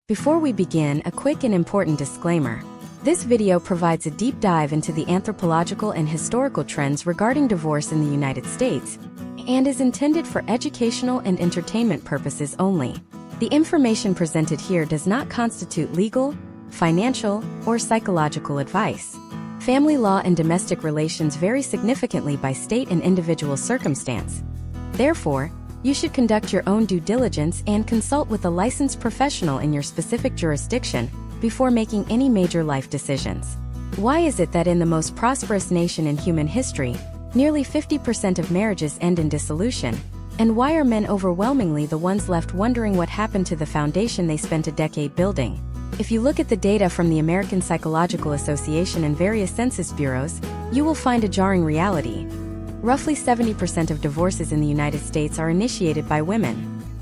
Before we begin, a quick and important disclaimer. This video provides a deep dive into the anthropological and historical trends regarding divorce in the United States and is intended for educational and entertainment purposes only. The information presented here does not constitute legal, financial, or psychological advice. Family law and domestic relations vary significantly by state and individual circumstance. Therefore, you should conduct your own due diligence and consult with a licensed professional in your specific jurisdiction before making any major life decisions. Why is it that in the most prosperous nation in human history, nearly 50% of marriages end in dissolution? And why are men overwhelmingly the ones left wondering what happened to the foundation they spent a decade building? If you look at the data from the American Psychological Association and various census bureaus, you will find a jarring reality. Roughly 70% of divorces in the United States are initiated by women.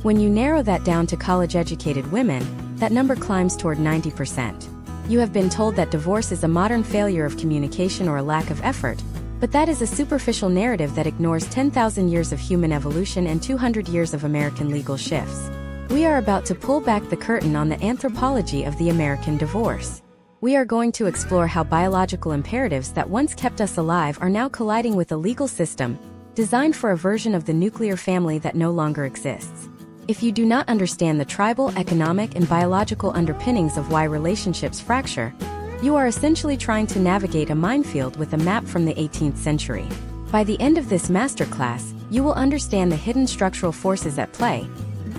When you narrow that down to college-educated women, that number climbs toward 90%. You have been told that divorce is a modern failure of communication or a lack of effort, but that is a superficial narrative that ignores 10,000 years of human evolution and 200 years of American legal shifts. We are about to pull back the curtain on the anthropology of the American divorce. We are going to explore how biological imperatives that once kept us alive are now colliding with a legal system designed for a version of the nuclear family that no longer exists. If you do not understand the tribal, economic, and biological underpinnings of why relationships fracture, you are essentially trying to navigate a minefield with a map from the 18th century. By the end of this masterclass, you will understand the hidden structural forces at play,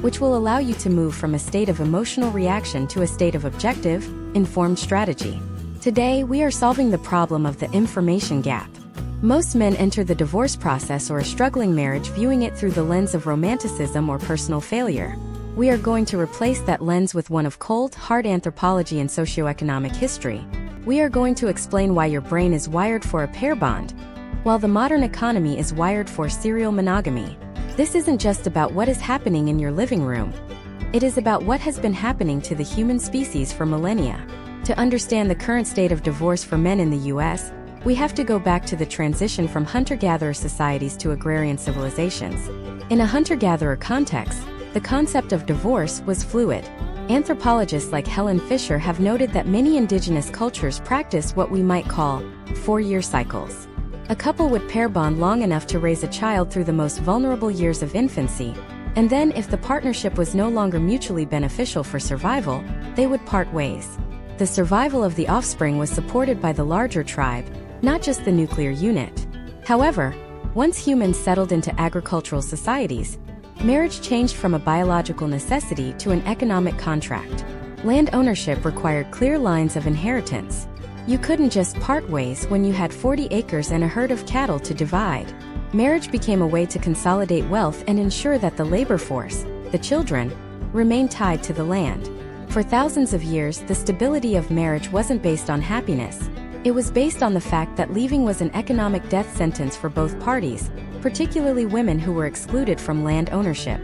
which will allow you to move from a state of emotional reaction to a state of objective, informed strategy. Today, we are solving the problem of the information gap. Most men enter the divorce process or a struggling marriage viewing it through the lens of romanticism or personal failure. We are going to replace that lens with one of cold, hard anthropology and socioeconomic history. We are going to explain why your brain is wired for a pair bond, while the modern economy is wired for serial monogamy. This isn't just about what is happening in your living room. It is about what has been happening to the human species for millennia. To understand the current state of divorce for men in the U.S., we have to go back to the transition from hunter-gatherer societies to agrarian civilizations. In a hunter-gatherer context, the concept of divorce was fluid. Anthropologists like Helen Fisher have noted that many indigenous cultures practice what we might call 4-year cycles. A couple would pair bond long enough to raise a child through the most vulnerable years of infancy, and then if the partnership was no longer mutually beneficial for survival, they would part ways. The survival of the offspring was supported by the larger tribe, not just the nuclear unit. However, once humans settled into agricultural societies, marriage changed from a biological necessity to an economic contract. Land ownership required clear lines of inheritance. You couldn't just part ways when you had 40 acres and a herd of cattle to divide. Marriage became a way to consolidate wealth and ensure that the labor force, the children, remained tied to the land. For thousands of years, the stability of marriage wasn't based on happiness. It was based on the fact that leaving was an economic death sentence for both parties, particularly women who were excluded from land ownership.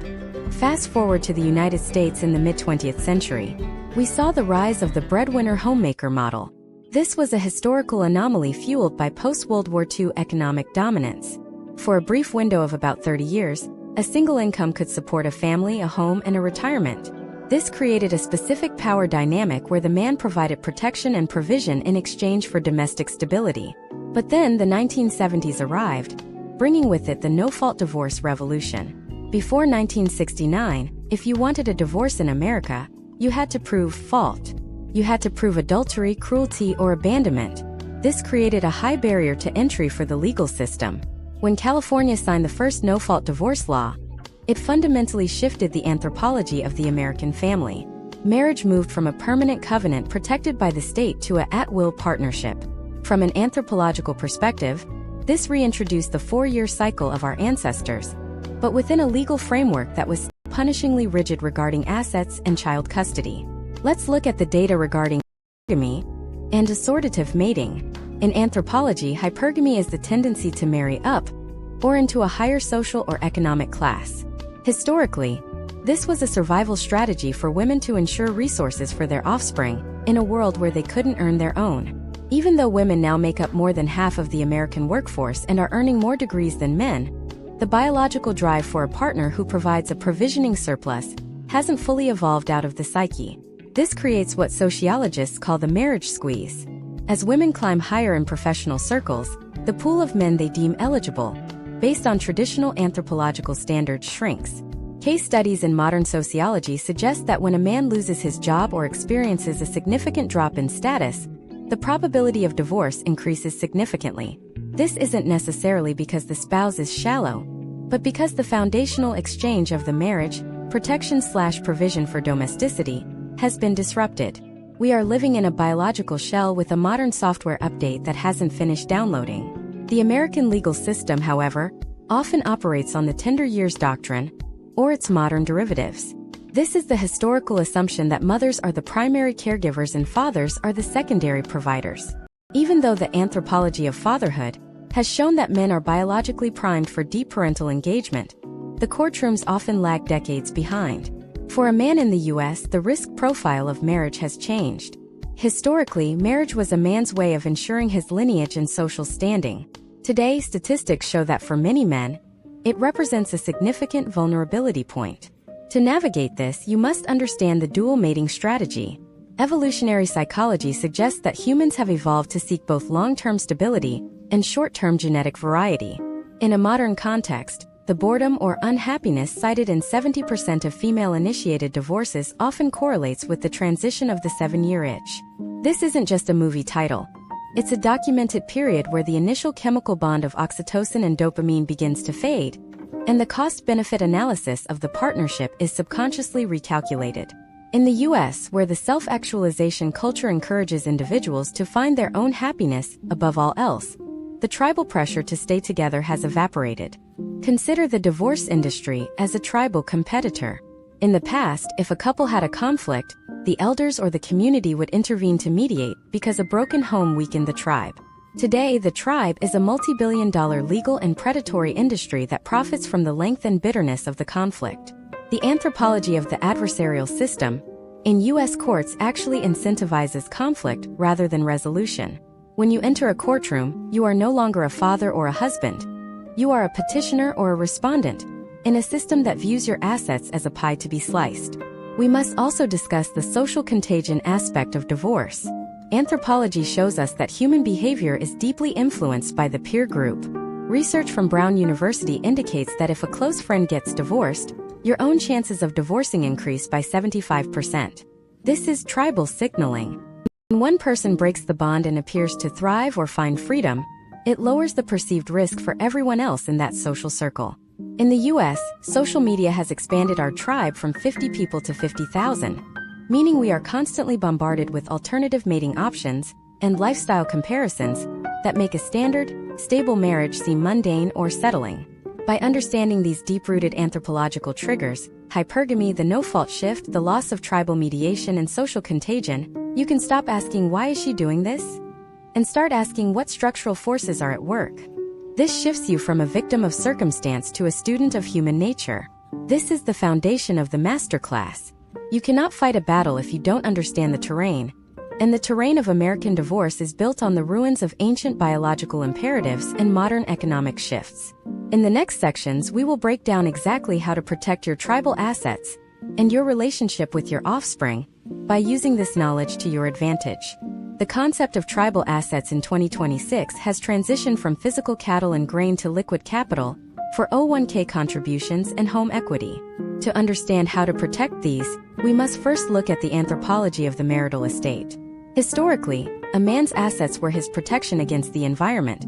Fast forward to the United States in the mid-20th century. We saw the rise of the breadwinner homemaker model. This was a historical anomaly fueled by post-World War II economic dominance. For a brief window of about 30 years, a single income could support a family, a home, and a retirement. This created a specific power dynamic where the man provided protection and provision in exchange for domestic stability. But then the 1970s arrived, bringing with it the no-fault divorce revolution. Before 1969, if you wanted a divorce in America, you had to prove fault. You had to prove adultery, cruelty, or abandonment. This created a high barrier to entry for the legal system. When California signed the first no-fault divorce law, it fundamentally shifted the anthropology of the American family. Marriage moved from a permanent covenant protected by the state to an at-will partnership. From an anthropological perspective, this reintroduced the 4-year cycle of our ancestors, but within a legal framework that was punishingly rigid regarding assets and child custody. Let's look at the data regarding hypergamy and assortative mating. In anthropology, hypergamy is the tendency to marry up or into a higher social or economic class. Historically, this was a survival strategy for women to ensure resources for their offspring in a world where they couldn't earn their own. Even though women now make up more than half of the American workforce and are earning more degrees than men, the biological drive for a partner who provides a provisioning surplus hasn't fully evolved out of the psyche. This creates what sociologists call the marriage squeeze. As women climb higher in professional circles, the pool of men they deem eligible, based on traditional anthropological standards, shrinks. Case studies in modern sociology suggest that when a man loses his job or experiences a significant drop in status, the probability of divorce increases significantly. This isn't necessarily because the spouse is shallow, but because the foundational exchange of the marriage, protection/provision for domesticity, has been disrupted. We are living in a biological shell with a modern software update that hasn't finished downloading. The American legal system, however, often operates on the tender years doctrine, or its modern derivatives. This is the historical assumption that mothers are the primary caregivers and fathers are the secondary providers. Even though the anthropology of fatherhood has shown that men are biologically primed for deep parental engagement, the courtrooms often lag decades behind. For a man in the U.S., the risk profile of marriage has changed. Historically, marriage was a man's way of ensuring his lineage and social standing. Today, statistics show that for many men, it represents a significant vulnerability point. To navigate this, you must understand the dual mating strategy. Evolutionary psychology suggests that humans have evolved to seek both long-term stability and short-term genetic variety. In a modern context, the boredom or unhappiness cited in 70% of female-initiated divorces often correlates with the transition of the 7-year itch. This isn't just a movie title. It's a documented period where the initial chemical bond of oxytocin and dopamine begins to fade, and the cost-benefit analysis of the partnership is subconsciously recalculated. In the US, where the self-actualization culture encourages individuals to find their own happiness above all else, the tribal pressure to stay together has evaporated. Consider the divorce industry as a tribal competitor. In the past, if a couple had a conflict, the elders or the community would intervene to mediate because a broken home weakened the tribe. Today, the tribe is a multi-billion-dollar legal and predatory industry that profits from the length and bitterness of the conflict. The anthropology of the adversarial system in U.S. courts actually incentivizes conflict rather than resolution. When you enter a courtroom, you are no longer a father or a husband. You are a petitioner or a respondent, in a system that views your assets as a pie to be sliced. We must also discuss the social contagion aspect of divorce. Anthropology shows us that human behavior is deeply influenced by the peer group. Research from Brown University indicates that if a close friend gets divorced, your own chances of divorcing increase by 75%. This is tribal signaling. When one person breaks the bond and appears to thrive or find freedom, it lowers the perceived risk for everyone else in that social circle. In the US, social media has expanded our tribe from 50 people to 50,000, meaning we are constantly bombarded with alternative mating options and lifestyle comparisons that make a standard, stable marriage seem mundane or settling. By understanding these deep-rooted anthropological triggers, hypergamy, the no-fault shift, the loss of tribal mediation, and social contagion, you can stop asking "why is she doing this?" and start asking what structural forces are at work. This shifts you from a victim of circumstance to a student of human nature. This is the foundation of the masterclass. You cannot fight a battle if you don't understand the terrain, and the terrain of American divorce is built on the ruins of ancient biological imperatives and modern economic shifts. In the next sections, we will break down exactly how to protect your tribal assets and your relationship with your offspring by using this knowledge to your advantage. The concept of tribal assets in 2026 has transitioned from physical cattle and grain to liquid capital for 401k contributions and home equity. To understand how to protect these, we must first look at the anthropology of the marital estate. Historically, a man's assets were his protection against the environment.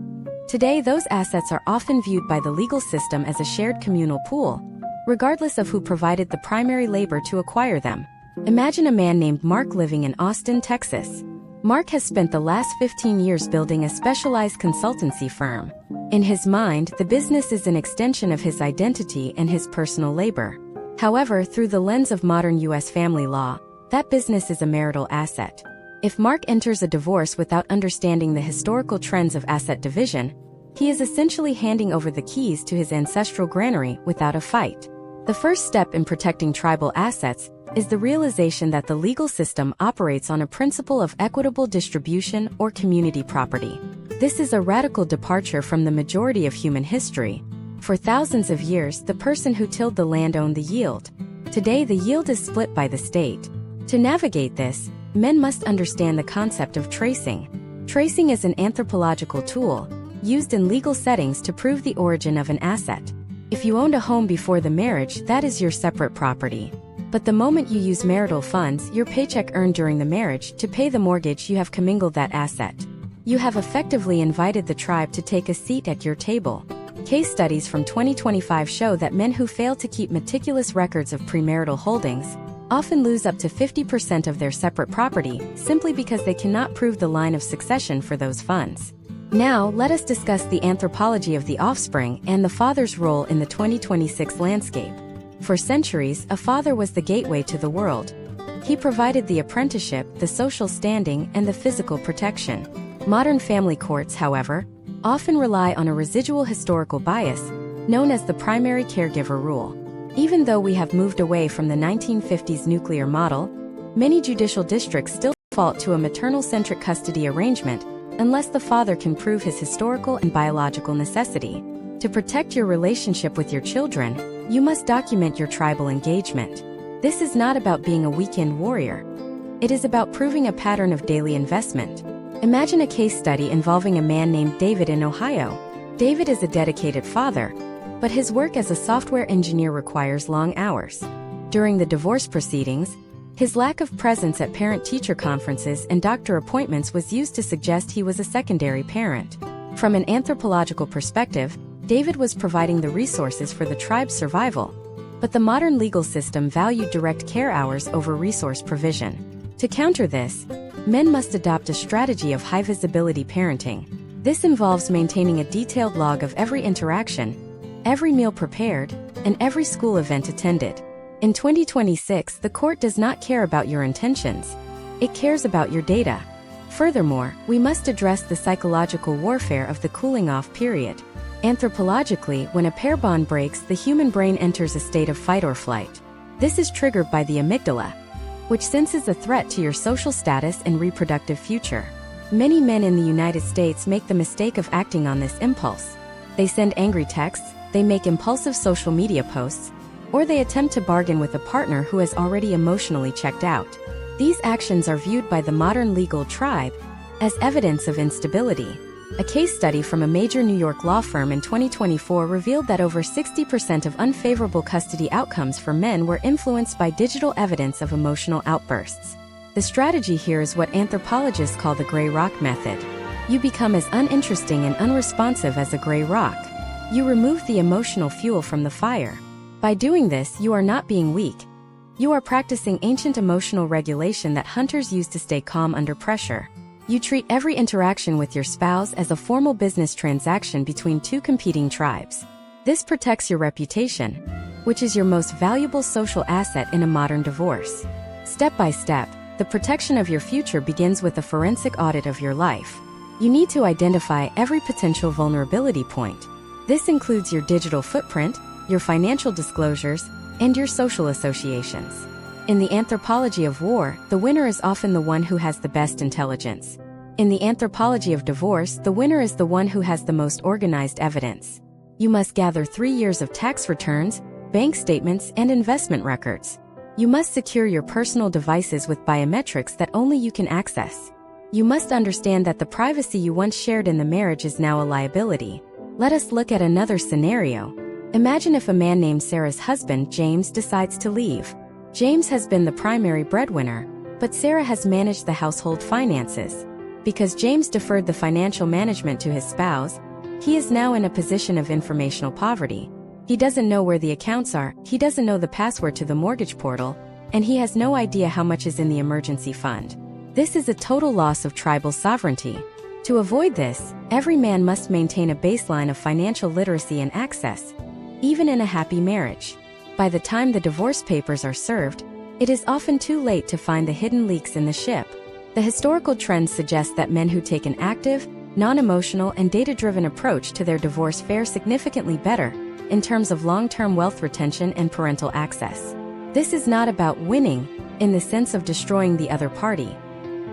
Today, those assets are often viewed by the legal system as a shared communal pool, regardless of who provided the primary labor to acquire them. Imagine a man named Mark living in Austin, Texas. Mark has spent the last 15 years building a specialized consultancy firm. In his mind, the business is an extension of his identity and his personal labor. However, through the lens of modern U.S. family law, that business is a marital asset. If Mark enters a divorce without understanding the historical trends of asset division, he is essentially handing over the keys to his ancestral granary without a fight. The first step in protecting tribal assets is the realization that the legal system operates on a principle of equitable distribution or community property. This is a radical departure from the majority of human history. For thousands of years, the person who tilled the land owned the yield. Today, the yield is split by the state. To navigate this, men must understand the concept of tracing. Tracing is an anthropological tool used in legal settings to prove the origin of an asset. If you owned a home before the marriage, that is your separate property. But the moment you use marital funds, your paycheck earned during the marriage, to pay the mortgage, you have commingled that asset. You have effectively invited the tribe to take a seat at your table. Case studies from 2025 show that men who fail to keep meticulous records of premarital holdings often lose up to 50% of their separate property, simply because they cannot prove the line of succession for those funds. Now, let us discuss the anthropology of the offspring and the father's role in the 2026 landscape. For centuries, a father was the gateway to the world. He provided the apprenticeship, the social standing, and the physical protection. Modern family courts, however, often rely on a residual historical bias, known as the primary caregiver rule. Even though we have moved away from the 1950s nuclear model, many judicial districts still default to a maternal-centric custody arrangement unless the father can prove his historical and biological necessity. To protect your relationship with your children, you must document your tribal engagement. This is not about being a weekend warrior. It is about proving a pattern of daily investment. Imagine a case study involving a man named David in Ohio. David is a dedicated father, but his work as a software engineer requires long hours. During the divorce proceedings, his lack of presence at parent-teacher conferences and doctor appointments was used to suggest he was a secondary parent. From an anthropological perspective, David was providing the resources for the tribe's survival, but the modern legal system valued direct care hours over resource provision. To counter this, men must adopt a strategy of high-visibility parenting. This involves maintaining a detailed log of every interaction, every meal prepared, and every school event attended. In 2026, the court does not care about your intentions. It cares about your data. Furthermore, we must address the psychological warfare of the cooling-off period. Anthropologically, when a pair bond breaks, the human brain enters a state of fight or flight. This is triggered by the amygdala, which senses a threat to your social status and reproductive future. Many men in the United States make the mistake of acting on this impulse. They send angry texts, they make impulsive social media posts, or they attempt to bargain with a partner who has already emotionally checked out. These actions are viewed by the modern legal tribe as evidence of instability. A case study from a major New York law firm in 2024 revealed that over 60% of unfavorable custody outcomes for men were influenced by digital evidence of emotional outbursts. The strategy here is what anthropologists call the gray rock method. You become as uninteresting and unresponsive as a gray rock. You remove the emotional fuel from the fire. By doing this, you are not being weak. You are practicing ancient emotional regulation that hunters use to stay calm under pressure. You treat every interaction with your spouse as a formal business transaction between two competing tribes. This protects your reputation, which is your most valuable social asset in a modern divorce. Step by step, the protection of your future begins with a forensic audit of your life. You need to identify every potential vulnerability point. This includes your digital footprint, your financial disclosures, and your social associations. In the anthropology of war, the winner is often the one who has the best intelligence. In the anthropology of divorce, the winner is the one who has the most organized evidence. You must gather 3 years of tax returns, bank statements, and investment records. You must secure your personal devices with biometrics that only you can access. You must understand that the privacy you once shared in the marriage is now a liability. Let us look at another scenario. Imagine if a man named Sarah's husband, James, decides to leave. James has been the primary breadwinner, but Sarah has managed the household finances. Because James deferred the financial management to his spouse, he is now in a position of informational poverty. He doesn't know where the accounts are, he doesn't know the password to the mortgage portal, and he has no idea how much is in the emergency fund. This is a total loss of tribal sovereignty. To avoid this, every man must maintain a baseline of financial literacy and access, even in a happy marriage. By the time the divorce papers are served, it is often too late to find the hidden leaks in the ship. The historical trends suggest that men who take an active, non-emotional, and data-driven approach to their divorce fare significantly better in terms of long-term wealth retention and parental access. This is not about winning, in the sense of destroying the other party.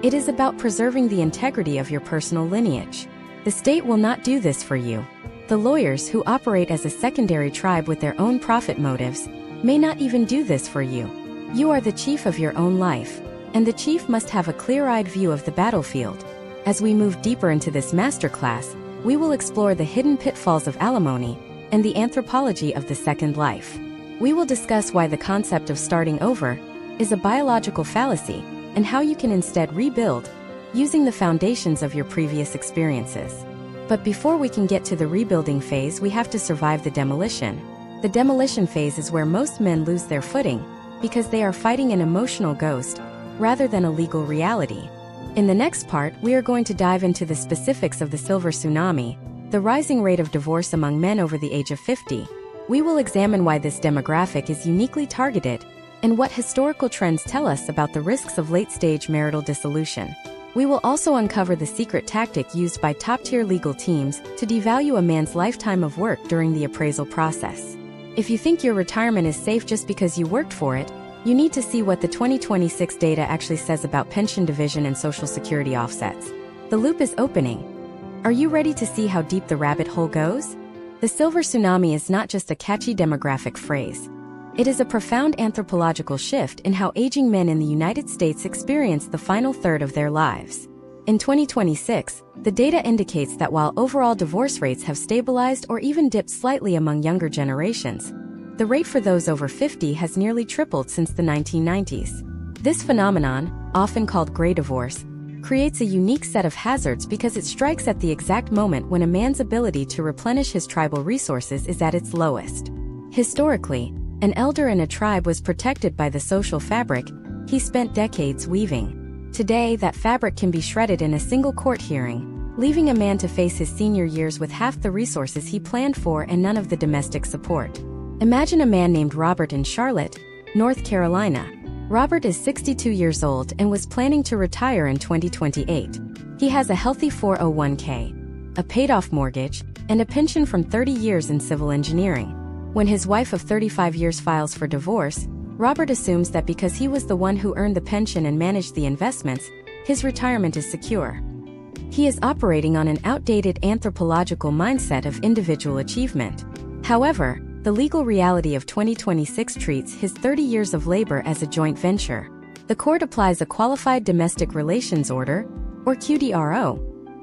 It is about preserving the integrity of your personal lineage. The state will not do this for you. The lawyers who operate as a secondary tribe with their own profit motives may not even do this for you. You are the chief of your own life, and the chief must have a clear-eyed view of the battlefield. As we move deeper into this masterclass, we will explore the hidden pitfalls of alimony and the anthropology of the second life. We will discuss why the concept of starting over is a biological fallacy and how you can instead rebuild using the foundations of your previous experiences. But before we can get to the rebuilding phase, we have to survive the demolition. The demolition phase is where most men lose their footing because they are fighting an emotional ghost rather than a legal reality. In the next part, we are going to dive into the specifics of the silver tsunami, the rising rate of divorce among men over the age of 50. We will examine why this demographic is uniquely targeted and what historical trends tell us about the risks of late-stage marital dissolution. We will also uncover the secret tactic used by top-tier legal teams to devalue a man's lifetime of work during the appraisal process. If you think your retirement is safe just because you worked for it, you need to see what the 2026 data actually says about pension division and Social Security offsets. The loop is opening. Are you ready to see how deep the rabbit hole goes? The silver tsunami is not just a catchy demographic phrase. It is a profound anthropological shift in how aging men in the United States experience the final third of their lives. In 2026, the data indicates that while overall divorce rates have stabilized or even dipped slightly among younger generations, the rate for those over 50 has nearly tripled since the 1990s. This phenomenon, often called gray divorce, creates a unique set of hazards because it strikes at the exact moment when a man's ability to replenish his tribal resources is at its lowest. Historically, an elder in a tribe was protected by the social fabric he spent decades weaving. Today, that fabric can be shredded in a single court hearing, leaving a man to face his senior years with half the resources he planned for and none of the domestic support. Imagine a man named Robert in Charlotte, North Carolina. Robert is 62 years old and was planning to retire in 2028. He has a healthy 401k, a paid-off mortgage, and a pension from 30 years in civil engineering. When his wife of 35 years files for divorce, Robert assumes that because he was the one who earned the pension and managed the investments, his retirement is secure. He is operating on an outdated anthropological mindset of individual achievement. However, the legal reality of 2026 treats his 30 years of labor as a joint venture. The court applies a Qualified Domestic Relations Order, or QDRO,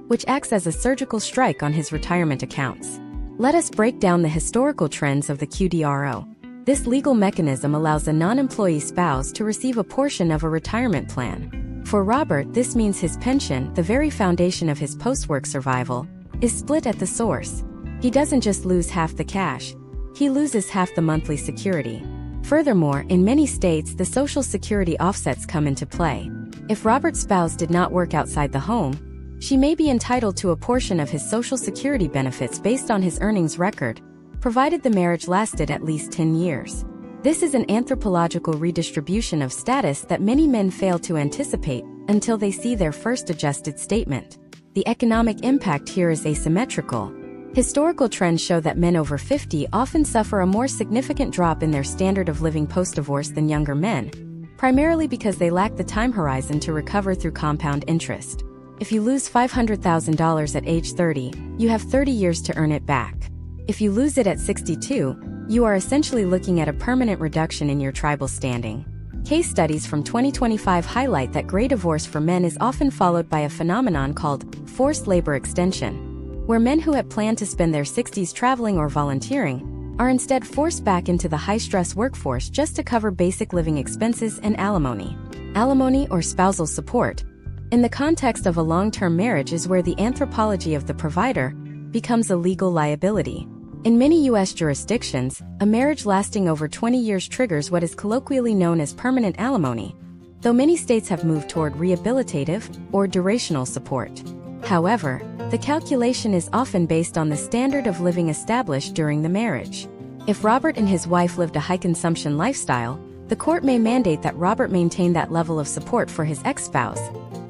which acts as a surgical strike on his retirement accounts. Let us break down the historical trends of the QDRO. This legal mechanism allows a non-employee spouse to receive a portion of a retirement plan. For Robert, this means his pension, the very foundation of his post-work survival, is split at the source. He doesn't just lose half the cash, he loses half the monthly security. Furthermore, in many states, the Social Security offsets come into play. If Robert's spouse did not work outside the home, she may be entitled to a portion of his Social Security benefits based on his earnings record, provided the marriage lasted at least 10 years. This is an anthropological redistribution of status that many men fail to anticipate until they see their first adjusted statement. The economic impact here is asymmetrical. Historical trends show that men over 50 often suffer a more significant drop in their standard of living post-divorce than younger men, primarily because they lack the time horizon to recover through compound interest. If you lose $500,000 at age 30, you have 30 years to earn it back. If you lose it at 62, you are essentially looking at a permanent reduction in your tribal standing. Case studies from 2025 highlight that gray divorce for men is often followed by a phenomenon called forced labor extension, where men who had planned to spend their 60s traveling or volunteering are instead forced back into the high-stress workforce just to cover basic living expenses and alimony. Alimony or spousal support, in the context of a long-term marriage, is where the anthropology of the provider becomes a legal liability. In many U.S. jurisdictions, a marriage lasting over 20 years triggers what is colloquially known as permanent alimony, though many states have moved toward rehabilitative or durational support. However, the calculation is often based on the standard of living established during the marriage. If Robert and his wife lived a high-consumption lifestyle, the court may mandate that Robert maintain that level of support for his ex-spouse,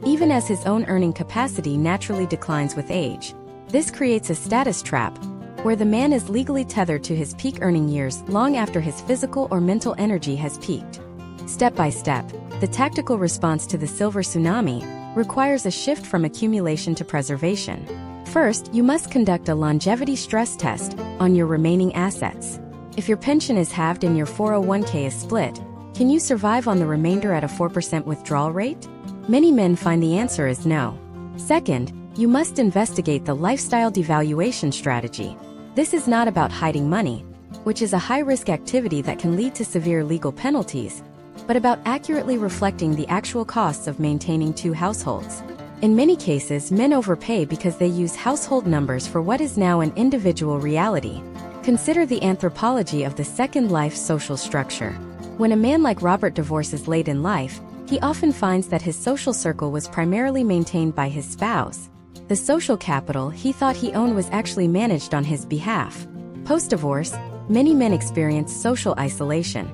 even as his own earning capacity naturally declines with age. This creates a status trap, where the man is legally tethered to his peak earning years long after his physical or mental energy has peaked. Step by step, the tactical response to the silver tsunami requires a shift from accumulation to preservation. First, you must conduct a longevity stress test on your remaining assets. If your pension is halved and your 401k is split, Can you survive on the remainder at a 4% withdrawal rate? Many men find the answer is no. Second, you must investigate the lifestyle devaluation strategy. This is not about hiding money, which is a high-risk activity that can lead to severe legal penalties, but about accurately reflecting the actual costs of maintaining two households. In many cases, men overpay because they use household numbers for what is now an individual reality. Consider the anthropology of the second life social structure. When a man like Robert divorces late in life, he often finds that his social circle was primarily maintained by his spouse. The social capital he thought he owned was actually managed on his behalf. Post-divorce, many men experience social isolation,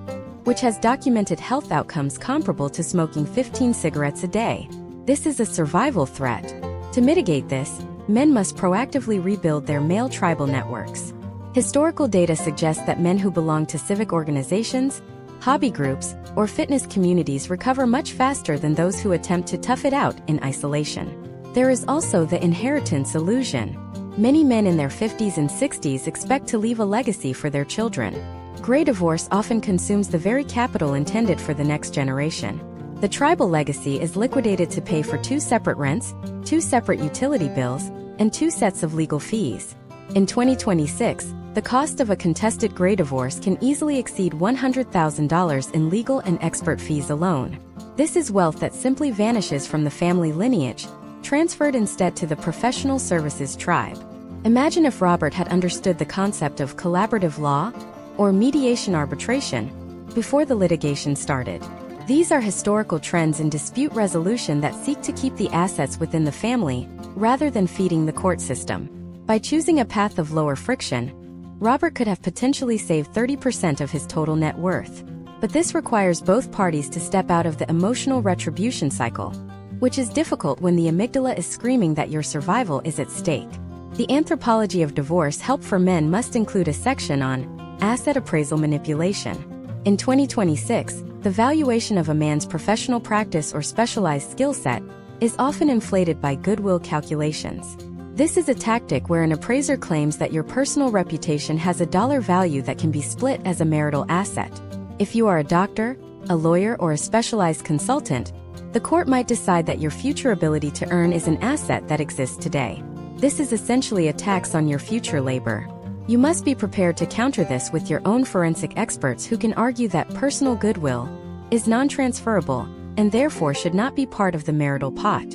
which has documented health outcomes comparable to smoking 15 cigarettes a day. This is a survival threat. To mitigate this, men must proactively rebuild their male tribal networks. Historical data suggests that men who belong to civic organizations, hobby groups, or fitness communities recover much faster than those who attempt to tough it out in isolation. There is also the inheritance illusion. Many men in their 50s and 60s expect to leave a legacy for their children. Gray divorce often consumes the very capital intended for the next generation. The tribal legacy is liquidated to pay for 2 separate rents, 2 separate utility bills, and 2 sets of legal fees. In 2026, the cost of a contested gray divorce can easily exceed $100,000 in legal and expert fees alone. This is wealth that simply vanishes from the family lineage, transferred instead to the professional services tribe. Imagine if Robert had understood the concept of collaborative law, or mediation arbitration, before the litigation started. These are historical trends in dispute resolution that seek to keep the assets within the family, rather than feeding the court system. By choosing a path of lower friction, Robert could have potentially saved 30% of his total net worth. But this requires both parties to step out of the emotional retribution cycle, which is difficult when the amygdala is screaming that your survival is at stake. The Anthropology of Divorce Help for Men must include a section on asset appraisal manipulation. In 2026, the valuation of a man's professional practice or specialized skill set is often inflated by goodwill calculations. This is a tactic where an appraiser claims that your personal reputation has a dollar value that can be split as a marital asset. If you are a doctor, a lawyer, or a specialized consultant, the court might decide that your future ability to earn is an asset that exists today. This is essentially a tax on your future labor. You must be prepared to counter this with your own forensic experts who can argue that personal goodwill is non-transferable and therefore should not be part of the marital pot.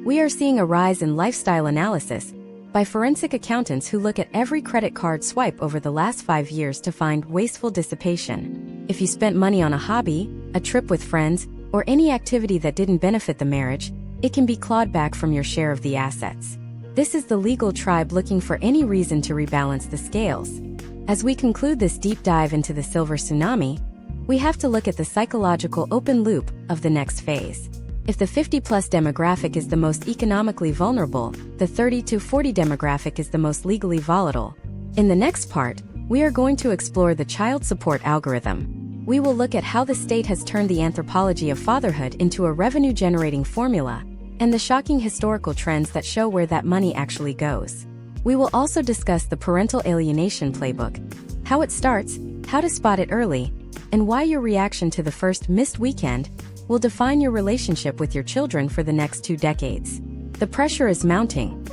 We are seeing a rise in lifestyle analysis by forensic accountants who look at every credit card swipe over the last 5 years to find wasteful dissipation. If you spent money on a hobby, a trip with friends, or any activity that didn't benefit the marriage, it can be clawed back from your share of the assets. This is the legal tribe looking for any reason to rebalance the scales. As we conclude this deep dive into the silver tsunami, we have to look at the psychological open loop of the next phase. If the 50-plus demographic is the most economically vulnerable, the 30 to 40 demographic is the most legally volatile. In the next part, we are going to explore the child support algorithm. We will look at how the state has turned the anthropology of fatherhood into a revenue-generating formula, and the shocking historical trends that show where that money actually goes. We will also discuss the parental alienation playbook, how it starts, how to spot it early, and why your reaction to the first missed weekend will define your relationship with your children for the next 2 decades. The pressure is mounting.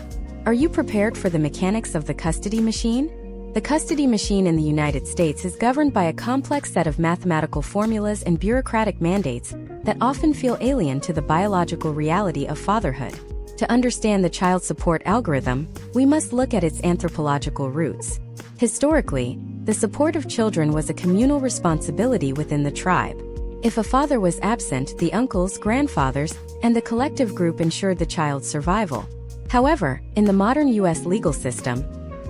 Are you prepared for the mechanics of the custody machine? The custody machine in the United States is governed by a complex set of mathematical formulas and bureaucratic mandates that often feel alien to the biological reality of fatherhood. To understand the child support algorithm, we must look at its anthropological roots. Historically, the support of children was a communal responsibility within the tribe. If a father was absent, the uncles, grandfathers, and the collective group ensured the child's survival. However, in the modern U.S. legal system,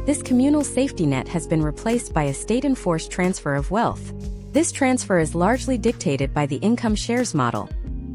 this communal safety net has been replaced by a state-enforced transfer of wealth. This transfer is largely dictated by the income shares model,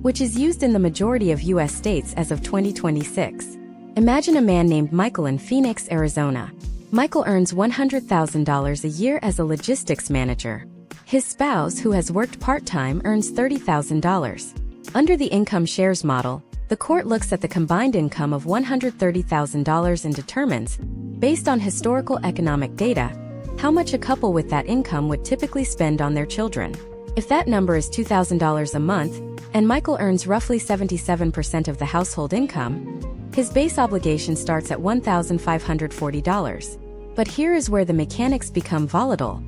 which is used in the majority of U.S. states as of 2026. Imagine a man named Michael in Phoenix, Arizona. Michael earns $100,000 a year as a logistics manager. His spouse, who has worked part-time, earns $30,000. Under the income shares model, the court looks at the combined income of $130,000 and determines, based on historical economic data, how much a couple with that income would typically spend on their children. If that number is $2,000 a month, and Michael earns roughly 77% of the household income, his base obligation starts at $1,540. But here is where the mechanics become volatile: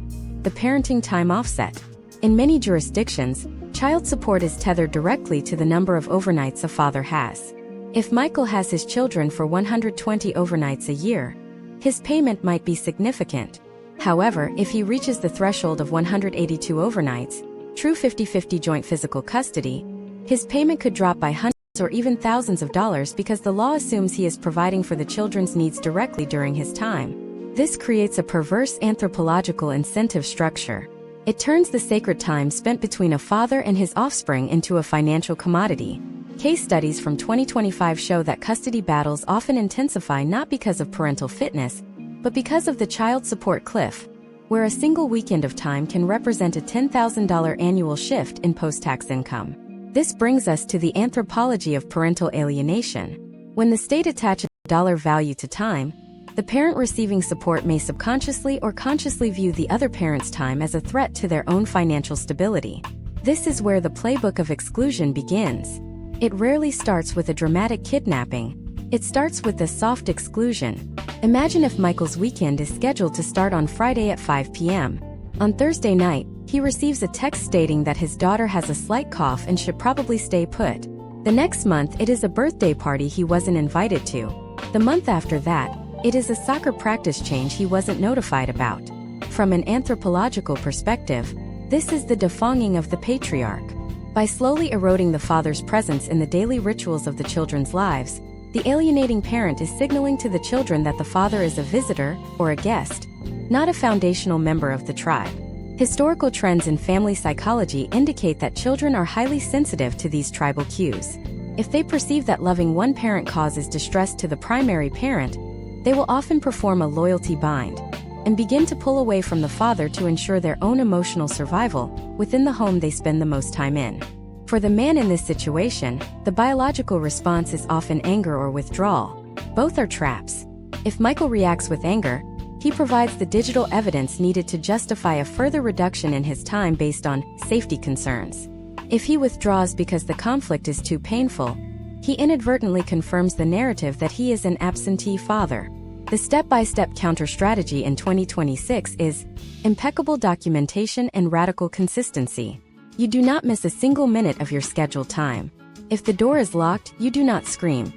the parenting time offset. In many jurisdictions, child support is tethered directly to the number of overnights a father has. If Michael has his children for 120 overnights a year, his payment might be significant. However, if he reaches the threshold of 182 overnights, true 50-50 joint physical custody, his payment could drop by hundreds or even thousands of dollars because the law assumes he is providing for the children's needs directly during his time. This creates a perverse anthropological incentive structure. It turns the sacred time spent between a father and his offspring into a financial commodity. Case studies from 2025 show that custody battles often intensify not because of parental fitness, but because of the child support cliff, where a single weekend of time can represent a $10,000 annual shift in post-tax income. This brings us to the anthropology of parental alienation. When the state attaches a dollar value to time, the parent receiving support may subconsciously or consciously view the other parent's time as a threat to their own financial stability. This is where the playbook of exclusion begins. It rarely starts with a dramatic kidnapping. It starts with the soft exclusion. Imagine if Michael's weekend is scheduled to start on Friday at 5 p.m. On Thursday night, he receives a text stating that his daughter has a slight cough and should probably stay put. The next month, it is a birthday party he wasn't invited to. The month after that, it is a soccer practice change he wasn't notified about. From an anthropological perspective, this is the defanging of the patriarch. By slowly eroding the father's presence in the daily rituals of the children's lives, the alienating parent is signaling to the children that the father is a visitor or a guest, not a foundational member of the tribe. Historical trends in family psychology indicate that children are highly sensitive to these tribal cues. If they perceive that loving one parent causes distress to the primary parent, they will often perform a loyalty bind and begin to pull away from the father to ensure their own emotional survival within the home they spend the most time in. For the man in this situation, the biological response is often anger or withdrawal. Both are traps. If Michael reacts with anger, he provides the digital evidence needed to justify a further reduction in his time based on safety concerns. If he withdraws because the conflict is too painful, he inadvertently confirms the narrative that he is an absentee father. The step-by-step counter-strategy in 2026 is impeccable documentation and radical consistency. You do not miss a single minute of your scheduled time. If the door is locked, you do not scream.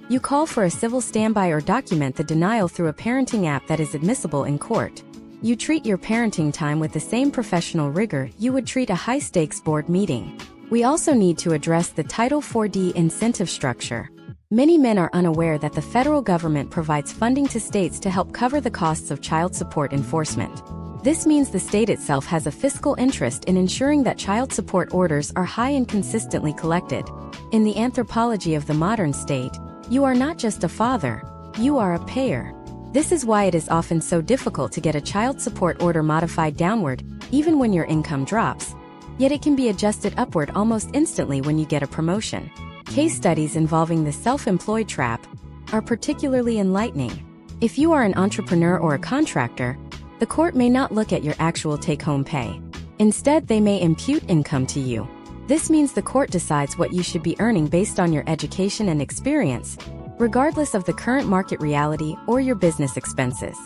You call for a civil standby or document the denial through a parenting app that is admissible in court. You treat your parenting time with the same professional rigor you would treat a high-stakes board meeting. We also need to address the Title 4D incentive structure. Many men are unaware that the federal government provides funding to states to help cover the costs of child support enforcement. This means the state itself has a fiscal interest in ensuring that child support orders are high and consistently collected. In the anthropology of the modern state, you are not just a father, you are a payer. This is why it is often so difficult to get a child support order modified downward, even when your income drops. Yet it can be adjusted upward almost instantly when you get a promotion. Case studies involving the self-employed trap are particularly enlightening. If you are an entrepreneur or a contractor, the court may not look at your actual take-home pay. Instead, they may impute income to you. This means the court decides what you should be earning based on your education and experience, regardless of the current market reality or your business expenses.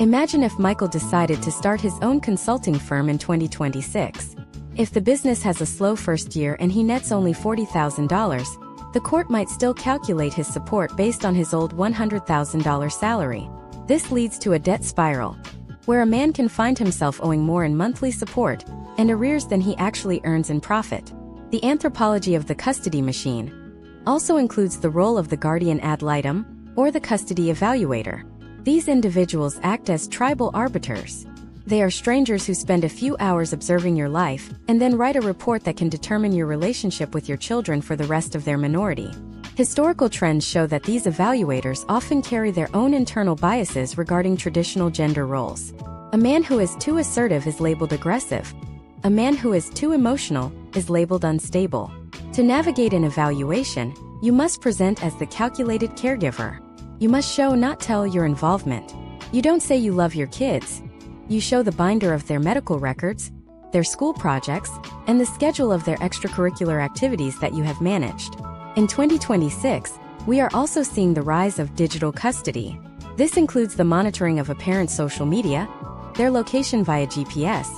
Imagine if Michael decided to start his own consulting firm in 2026. If the business has a slow first year and he nets only $40,000, the court might still calculate his support based on his old $100,000 salary. This leads to a debt spiral, where a man can find himself owing more in monthly support and arrears than he actually earns in profit. The anthropology of the custody machine also includes the role of the guardian ad litem, or the custody evaluator. These individuals act as tribal arbiters. They are strangers who spend a few hours observing your life and then write a report that can determine your relationship with your children for the rest of their minority. Historical trends show that these evaluators often carry their own internal biases regarding traditional gender roles. A man who is too assertive is labeled aggressive. A man who is too emotional is labeled unstable. To navigate an evaluation, you must present as the calculated caregiver. You must show, not tell, your involvement. You don't say you love your kids. You show the binder of their medical records. their school projects, and the schedule of their extracurricular activities that you have managed. In 2026, we are also seeing the rise of digital custody. This includes the monitoring of a parent's social media, their location via GPS,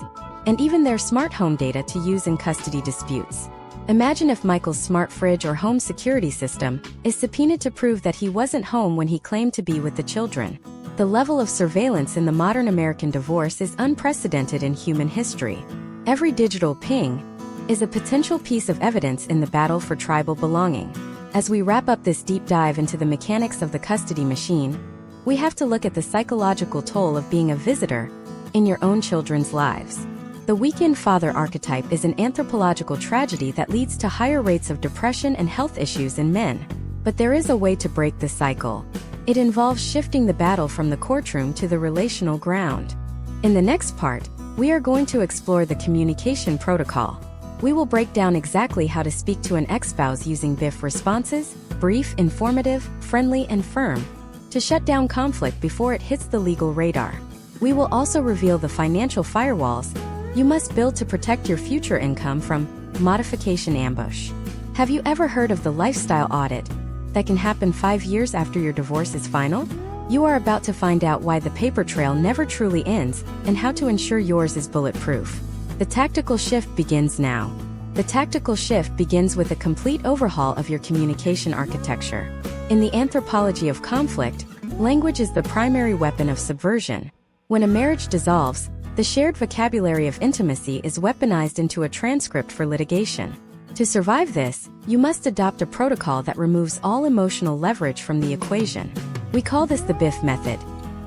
and even their smart home data to use in custody disputes. Imagine if Michael's smart fridge or home security system is subpoenaed to prove that he wasn't home when he claimed to be with the children. The level of surveillance in the modern American divorce is unprecedented in human history. Every digital ping is a potential piece of evidence in the battle for tribal belonging. As we wrap up this deep dive into the mechanics of the custody machine, we have to look at the psychological toll of being a visitor in your own children's lives. The weekend father archetype is an anthropological tragedy that leads to higher rates of depression and health issues in men. But there is a way to break the cycle. It involves shifting the battle from the courtroom to the relational ground. In the next part, we are going to explore the communication protocol. We will break down exactly how to speak to an ex-spouse using BIF responses, brief, informative, friendly, and firm, to shut down conflict before it hits the legal radar. We will also reveal the financial firewalls you must build to protect your future income from modification ambush. Have you ever heard of the lifestyle audit that can happen 5 years after your divorce is final? You are about to find out why the paper trail never truly ends and how to ensure yours is bulletproof. The tactical shift begins now. The tactical shift begins with a complete overhaul of your communication architecture. In the anthropology of conflict, language is the primary weapon of subversion. When a marriage dissolves, the shared vocabulary of intimacy is weaponized into a transcript for litigation. To survive this, you must adopt a protocol that removes all emotional leverage from the equation. We call this the BIF method: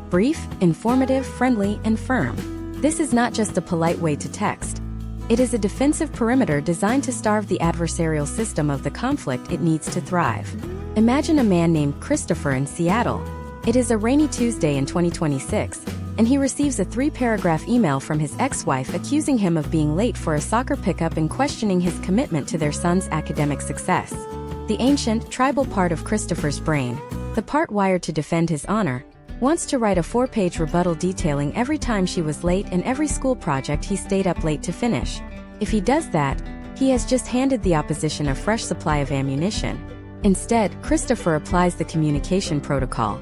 brief, informative, friendly, and firm. This is not just a polite way to text. It is a defensive perimeter designed to starve the adversarial system of the conflict it needs to thrive. Imagine a man named Christopher in Seattle. It is a rainy Tuesday in 2026, and he receives a 3-paragraph email from his ex-wife accusing him of being late for a soccer pickup and questioning his commitment to their son's academic success. The ancient, tribal part of Christopher's brain, the part wired to defend his honor, wants to write a 4-page rebuttal detailing every time she was late and every school project he stayed up late to finish. If he does that, he has just handed the opposition a fresh supply of ammunition. Instead, Christopher applies the communication protocol.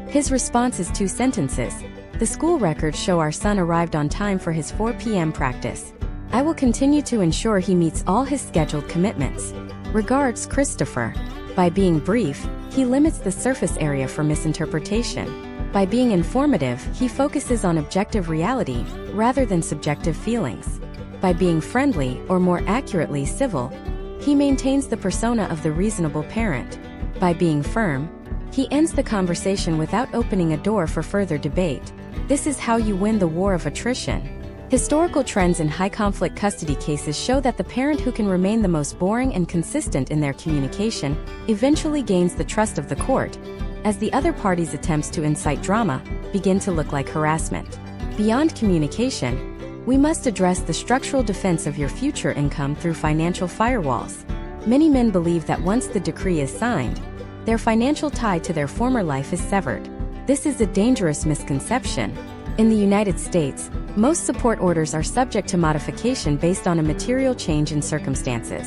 His response is 2 sentences. The school records show our son arrived on time for his 4 p.m. practice. I will continue to ensure he meets all his scheduled commitments. Regards, Christopher. By being brief, he limits the surface area for misinterpretation. By being informative, he focuses on objective reality rather than subjective feelings. By being friendly, or more accurately civil, he maintains the persona of the reasonable parent. By being firm, he ends the conversation without opening a door for further debate. This is how you win the war of attrition. Historical trends in high-conflict custody cases show that the parent who can remain the most boring and consistent in their communication eventually gains the trust of the court, as the other party's attempts to incite drama begin to look like harassment. Beyond communication, we must address the structural defense of your future income through financial firewalls. Many men believe that once the decree is signed, their financial tie to their former life is severed. This is a dangerous misconception. In the United States, most support orders are subject to modification based on a material change in circumstances.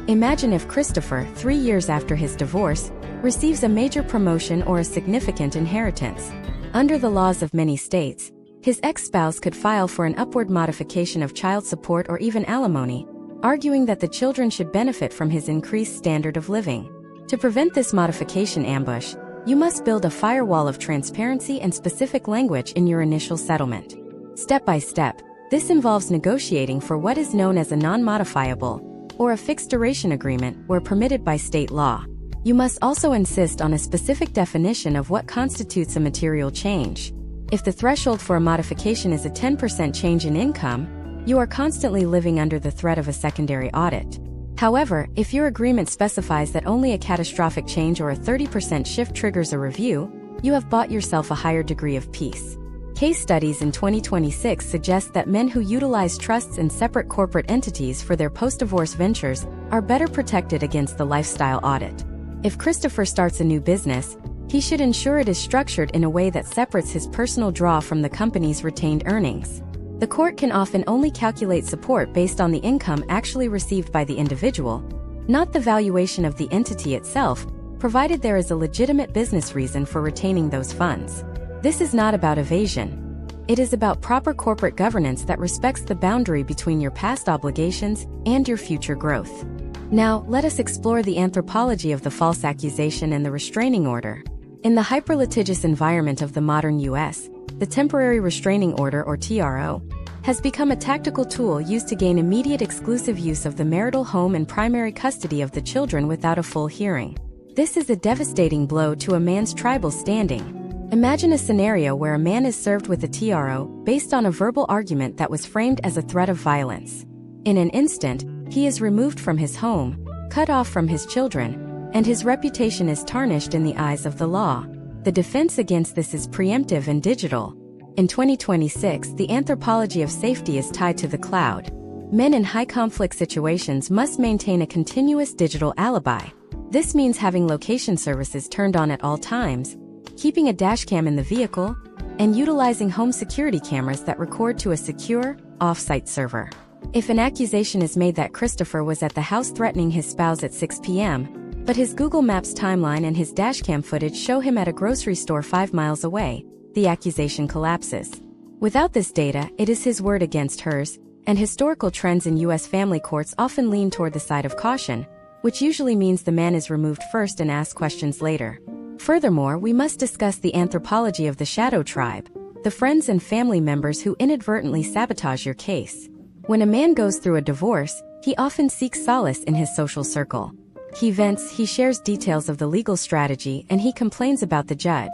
Imagine if Christopher, 3 years after his divorce, receives a major promotion or a significant inheritance. Under the laws of many states, his ex-spouse could file for an upward modification of child support or even alimony, arguing that the children should benefit from his increased standard of living. To prevent this modification ambush, you must build a firewall of transparency and specific language in your initial settlement. Step by step, this involves negotiating for what is known as a non-modifiable, or a fixed-duration agreement where permitted by state law. You must also insist on a specific definition of what constitutes a material change. If the threshold for a modification is a 10% change in income, you are constantly living under the threat of a secondary audit. However, if your agreement specifies that only a catastrophic change or a 30% shift triggers a review, you have bought yourself a higher degree of peace. Case studies in 2026 suggest that men who utilize trusts in separate corporate entities for their post-divorce ventures are better protected against the lifestyle audit. If Christopher starts a new business, he should ensure it is structured in a way that separates his personal draw from the company's retained earnings. The court can often only calculate support based on the income actually received by the individual, not the valuation of the entity itself, provided there is a legitimate business reason for retaining those funds. This is not about evasion. It is about proper corporate governance that respects the boundary between your past obligations and your future growth. Now, let us explore the anthropology of the false accusation and the restraining order. In the hyper-litigious environment of the modern U.S., the temporary restraining order, or TRO, has become a tactical tool used to gain immediate exclusive use of the marital home and primary custody of the children without a full hearing. This is a devastating blow to a man's tribal standing. Imagine a scenario where a man is served with a TRO based on a verbal argument that was framed as a threat of violence. In an instant, he is removed from his home, cut off from his children, and his reputation is tarnished in the eyes of the law. The defense against this is preemptive and digital. In 2026, the anthropology of safety is tied to the cloud. Men in high-conflict situations must maintain a continuous digital alibi. This means having location services turned on at all times, keeping a dashcam in the vehicle, and utilizing home security cameras that record to a secure, off-site server. If an accusation is made that Christopher was at the house threatening his spouse at 6 p.m., but his Google Maps timeline and his dashcam footage show him at a grocery store 5 miles away, the accusation collapses. Without this data, it is his word against hers, and historical trends in U.S. family courts often lean toward the side of caution, which usually means the man is removed first and asked questions later. Furthermore, we must discuss the anthropology of the shadow tribe, the friends and family members who inadvertently sabotage your case. When a man goes through a divorce, he often seeks solace in his social circle. He vents, he shares details of the legal strategy, and he complains about the judge.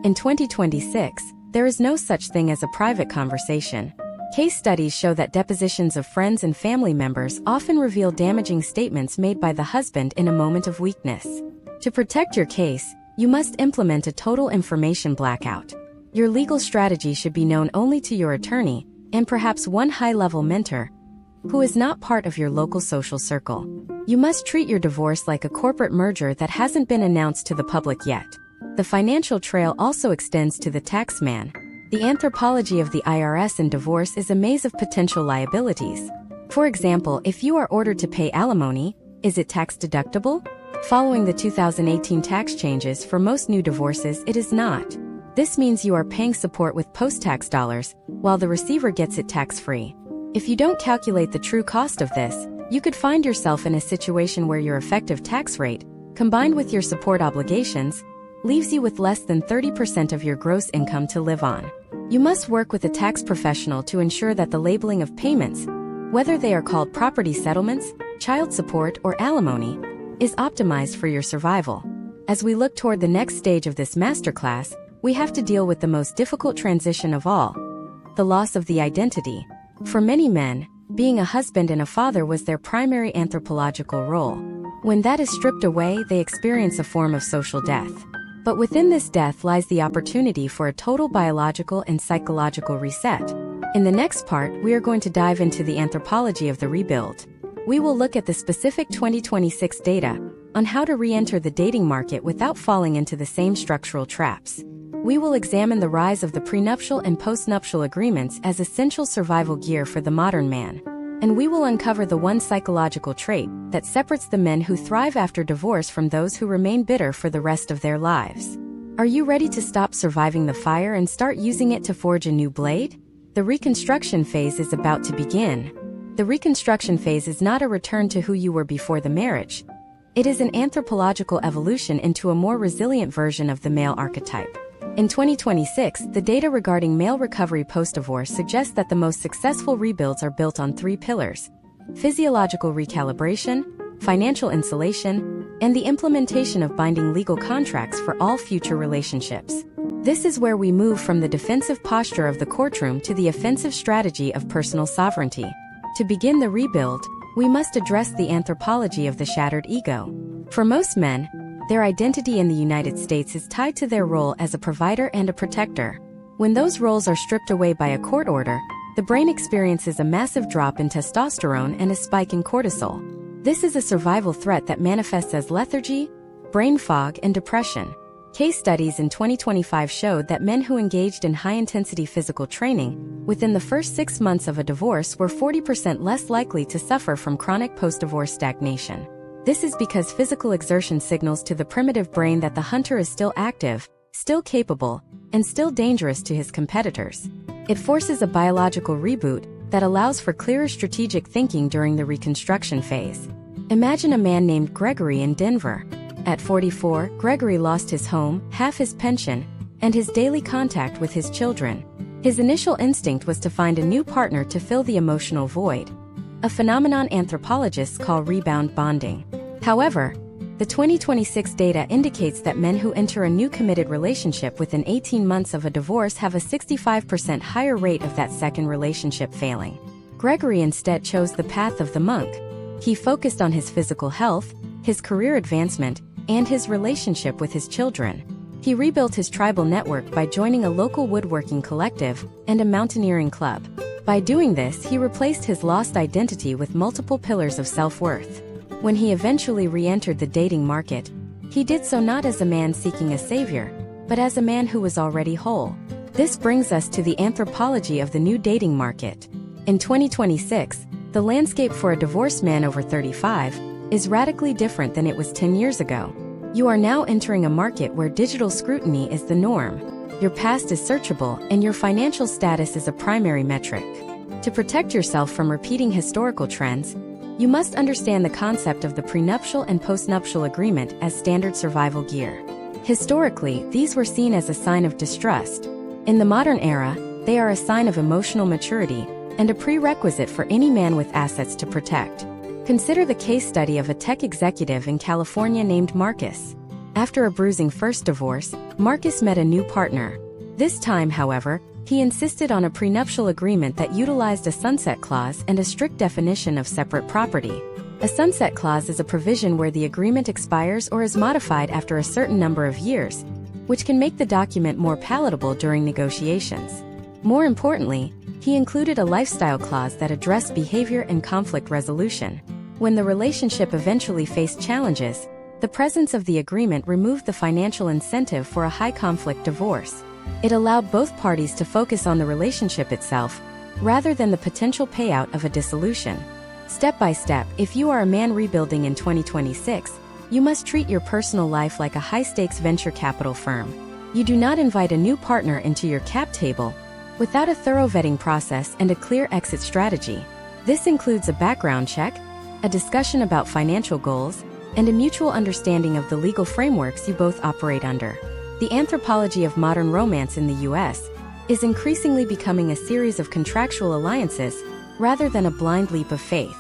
In 2026, there is no such thing as a private conversation. Case studies show that depositions of friends and family members often reveal damaging statements made by the husband in a moment of weakness. To protect your case, you must implement a total information blackout. Your legal strategy should be known only to your attorney, and perhaps one high-level mentor, who is not part of your local social circle. You must treat your divorce like a corporate merger that hasn't been announced to the public yet. The financial trail also extends to the tax man. The anthropology of the IRS in divorce is a maze of potential liabilities. For example, if you are ordered to pay alimony, is it tax deductible? Following the 2018 tax changes for most new divorces, it is not. This means you are paying support with post-tax dollars, while the receiver gets it tax-free. If you don't calculate the true cost of this, you could find yourself in a situation where your effective tax rate, combined with your support obligations, leaves you with less than 30% of your gross income to live on. You must work with a tax professional to ensure that the labeling of payments, whether they are called property settlements, child support, or alimony, is optimized for your survival. As we look toward the next stage of this masterclass, we have to deal with the most difficult transition of all, the loss of the identity. For many men, being a husband and a father was their primary anthropological role. When that is stripped away, they experience a form of social death. But within this death lies the opportunity for a total biological and psychological reset. In the next part, we are going to dive into the anthropology of the rebuild. We will look at the specific 2026 data on how to re-enter the dating market without falling into the same structural traps. We will examine the rise of the prenuptial and postnuptial agreements as essential survival gear for the modern man. And we will uncover the one psychological trait that separates the men who thrive after divorce from those who remain bitter for the rest of their lives. Are you ready to stop surviving the fire and start using it to forge a new blade? The reconstruction phase is about to begin. The reconstruction phase is not a return to who you were before the marriage. It is an anthropological evolution into a more resilient version of the male archetype. In 2026, the data regarding male recovery post-divorce suggests that the most successful rebuilds are built on 3 pillars: physiological recalibration, financial insulation, and the implementation of binding legal contracts for all future relationships. This is where we move from the defensive posture of the courtroom to the offensive strategy of personal sovereignty. To begin the rebuild, we must address the anthropology of the shattered ego. For most men, their identity in the United States is tied to their role as a provider and a protector. When those roles are stripped away by a court order, the brain experiences a massive drop in testosterone and a spike in cortisol. This is a survival threat that manifests as lethargy, brain fog, and depression. Case studies in 2025 showed that men who engaged in high-intensity physical training within the first 6 months of a divorce were 40% less likely to suffer from chronic post-divorce stagnation. This is because physical exertion signals to the primitive brain that the hunter is still active, still capable, and still dangerous to his competitors. It forces a biological reboot that allows for clearer strategic thinking during the reconstruction phase. Imagine a man named Gregory in Denver. At 44, Gregory lost his home, half his pension, and his daily contact with his children. His initial instinct was to find a new partner to fill the emotional void, a phenomenon anthropologists call rebound bonding. However, the 2026 data indicates that men who enter a new committed relationship within 18 months of a divorce have a 65% higher rate of that second relationship failing. Gregory instead chose the path of the monk. He focused on his physical health, his career advancement, and his relationship with his children. He rebuilt his tribal network by joining a local woodworking collective and a mountaineering club. By doing this, he replaced his lost identity with multiple pillars of self-worth. When he eventually re-entered the dating market, he did so not as a man seeking a savior, but as a man who was already whole. This brings us to the anthropology of the new dating market. In 2026, the landscape for a divorced man over 35 is radically different than it was 10 years ago. You are now entering a market where digital scrutiny is the norm. Your past is searchable, and your financial status is a primary metric. To protect yourself from repeating historical trends, you must understand the concept of the prenuptial and postnuptial agreement as standard survival gear. Historically, these were seen as a sign of distrust. In the modern era, they are a sign of emotional maturity and a prerequisite for any man with assets to protect. Consider the case study of a tech executive in California named Marcus. After a bruising first divorce, Marcus met a new partner. This time, however, he insisted on a prenuptial agreement that utilized a sunset clause and a strict definition of separate property. A sunset clause is a provision where the agreement expires or is modified after a certain number of years, which can make the document more palatable during negotiations. More importantly, he included a lifestyle clause that addressed behavior and conflict resolution. When the relationship eventually faced challenges, the presence of the agreement removed the financial incentive for a high-conflict divorce. It allowed both parties to focus on the relationship itself, rather than the potential payout of a dissolution. Step by step, if you are a man rebuilding in 2026, you must treat your personal life like a high-stakes venture capital firm. You do not invite a new partner into your cap table without a thorough vetting process and a clear exit strategy. This includes a background check, a discussion about financial goals, and a mutual understanding of the legal frameworks you both operate under. The anthropology of modern romance in the U.S. is increasingly becoming a series of contractual alliances rather than a blind leap of faith.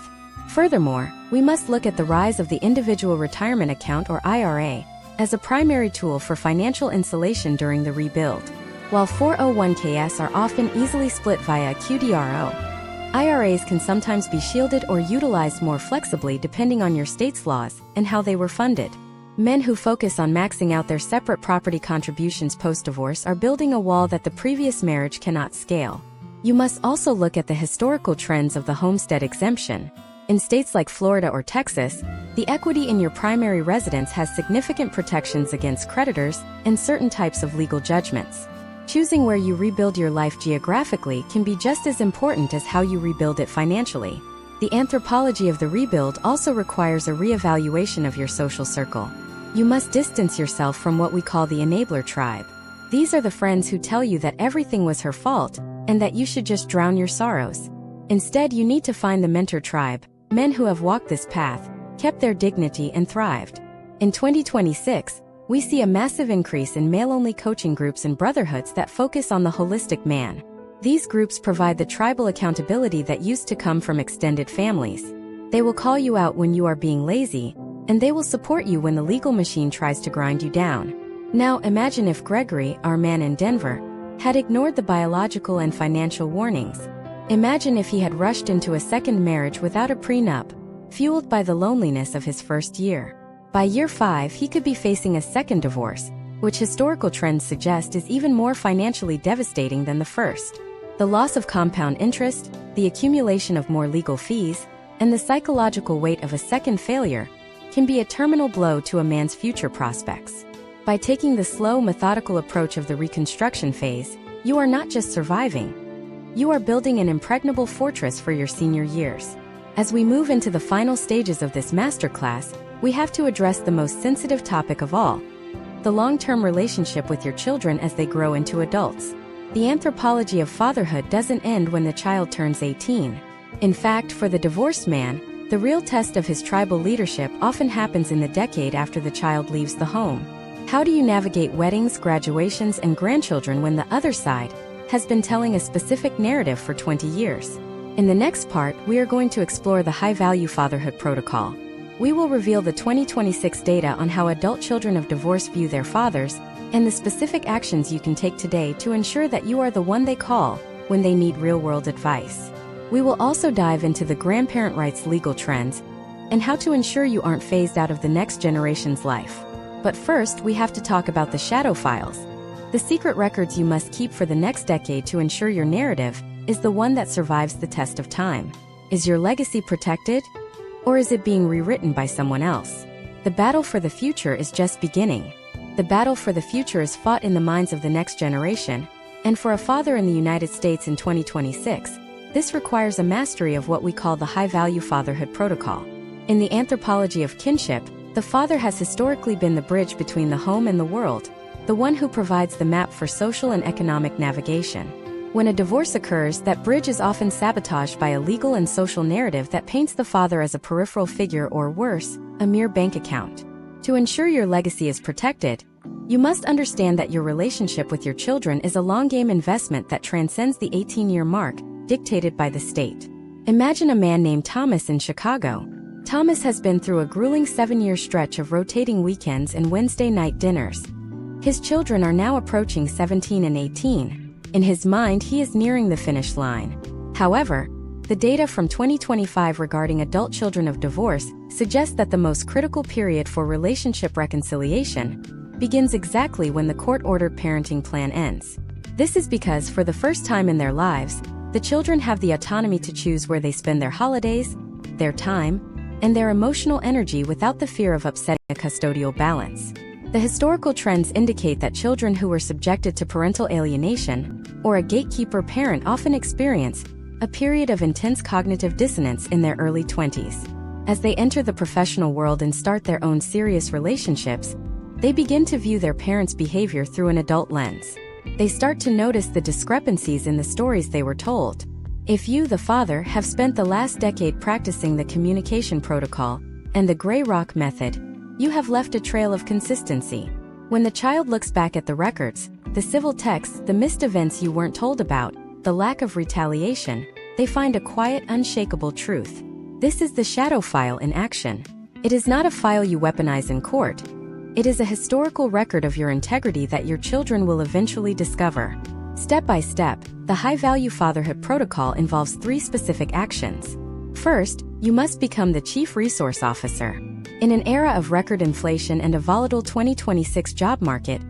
Furthermore, we must look at the rise of the individual retirement account or IRA as a primary tool for financial insulation during the rebuild. While 401ks are often easily split via a QDRO, IRAs can sometimes be shielded or utilized more flexibly depending on your state's laws and how they were funded. Men who focus on maxing out their separate property contributions post-divorce are building a wall that the previous marriage cannot scale. You must also look at the historical trends of the homestead exemption. In states like Florida or Texas, the equity in your primary residence has significant protections against creditors and certain types of legal judgments. Choosing where you rebuild your life geographically can be just as important as how you rebuild it financially. The anthropology of the rebuild also requires a reevaluation of your social circle. You must distance yourself from what we call the enabler tribe. These are the friends who tell you that everything was her fault and that you should just drown your sorrows. Instead, you need to find the mentor tribe, men who have walked this path, kept their dignity, and thrived. In 2026, we see a massive increase in male-only coaching groups and brotherhoods that focus on the holistic man. These groups provide the tribal accountability that used to come from extended families. They will call you out when you are being lazy, and they will support you when the legal machine tries to grind you down. Now imagine if Gregory, our man in Denver, had ignored the biological and financial warnings. Imagine if he had rushed into a second marriage without a prenup, fueled by the loneliness of his first year. By year 5, he could be facing a second divorce, which historical trends suggest is even more financially devastating than the first. The loss of compound interest, the accumulation of more legal fees, and the psychological weight of a second failure can be a terminal blow to a man's future prospects. By taking the slow, methodical approach of the reconstruction phase, you are not just surviving. You are building an impregnable fortress for your senior years. As we move into the final stages of this masterclass, we have to address the most sensitive topic of all: the long-term relationship with your children as they grow into adults. The anthropology of fatherhood doesn't end when the child turns 18. In fact, for the divorced man, the real test of his tribal leadership often happens in the decade after the child leaves the home. How do you navigate weddings, graduations, and grandchildren when the other side has been telling a specific narrative for 20 years? In the next part, we are going to explore the high-value fatherhood protocol. We will reveal the 2026 data on how adult children of divorce view their fathers, and the specific actions you can take today to ensure that you are the one they call when they need real-world advice. We will also dive into the grandparent rights legal trends and how to ensure you aren't phased out of the next generation's life. But first, we have to talk about the shadow files. The secret records you must keep for the next decade to ensure your narrative is the one that survives the test of time. Is your legacy protected? Or is it being rewritten by someone else? The battle for the future is just beginning. The battle for the future is fought in the minds of the next generation, and for a father in the United States in 2026, this requires a mastery of what we call the high-value fatherhood protocol. In the anthropology of kinship, the father has historically been the bridge between the home and the world, the one who provides the map for social and economic navigation. When a divorce occurs, that bridge is often sabotaged by a legal and social narrative that paints the father as a peripheral figure or worse, a mere bank account. To ensure your legacy is protected, you must understand that your relationship with your children is a long-game investment that transcends the 18-year mark dictated by the state. Imagine a man named Thomas in Chicago. Thomas has been through a grueling 7-year stretch of rotating weekends and Wednesday night dinners. His children are now approaching 17 and 18. In his mind, he is nearing the finish line. However, the data from 2025 regarding adult children of divorce suggests that the most critical period for relationship reconciliation begins exactly when the court-ordered parenting plan ends. This is because, for the first time in their lives, the children have the autonomy to choose where they spend their holidays, their time, and their emotional energy without the fear of upsetting a custodial balance. The historical trends indicate that children who were subjected to parental alienation or a gatekeeper parent often experience a period of intense cognitive dissonance in their early 20s. As they enter the professional world and start their own serious relationships, they begin to view their parents' behavior through an adult lens. They start to notice the discrepancies in the stories they were told. If you, the father, have spent the last decade practicing the communication protocol and the gray rock method, you have left a trail of consistency. When the child looks back at the records, the civil texts, the missed events you weren't told about, the lack of retaliation, they find a quiet, unshakable truth. This is the shadow file in action. It is not a file you weaponize in court. It is a historical record of your integrity that your children will eventually discover. Step by step, the high-value fatherhood protocol involves 3 specific actions. First, you must become the chief resource officer. In an era of record inflation and a volatile 2026 job market,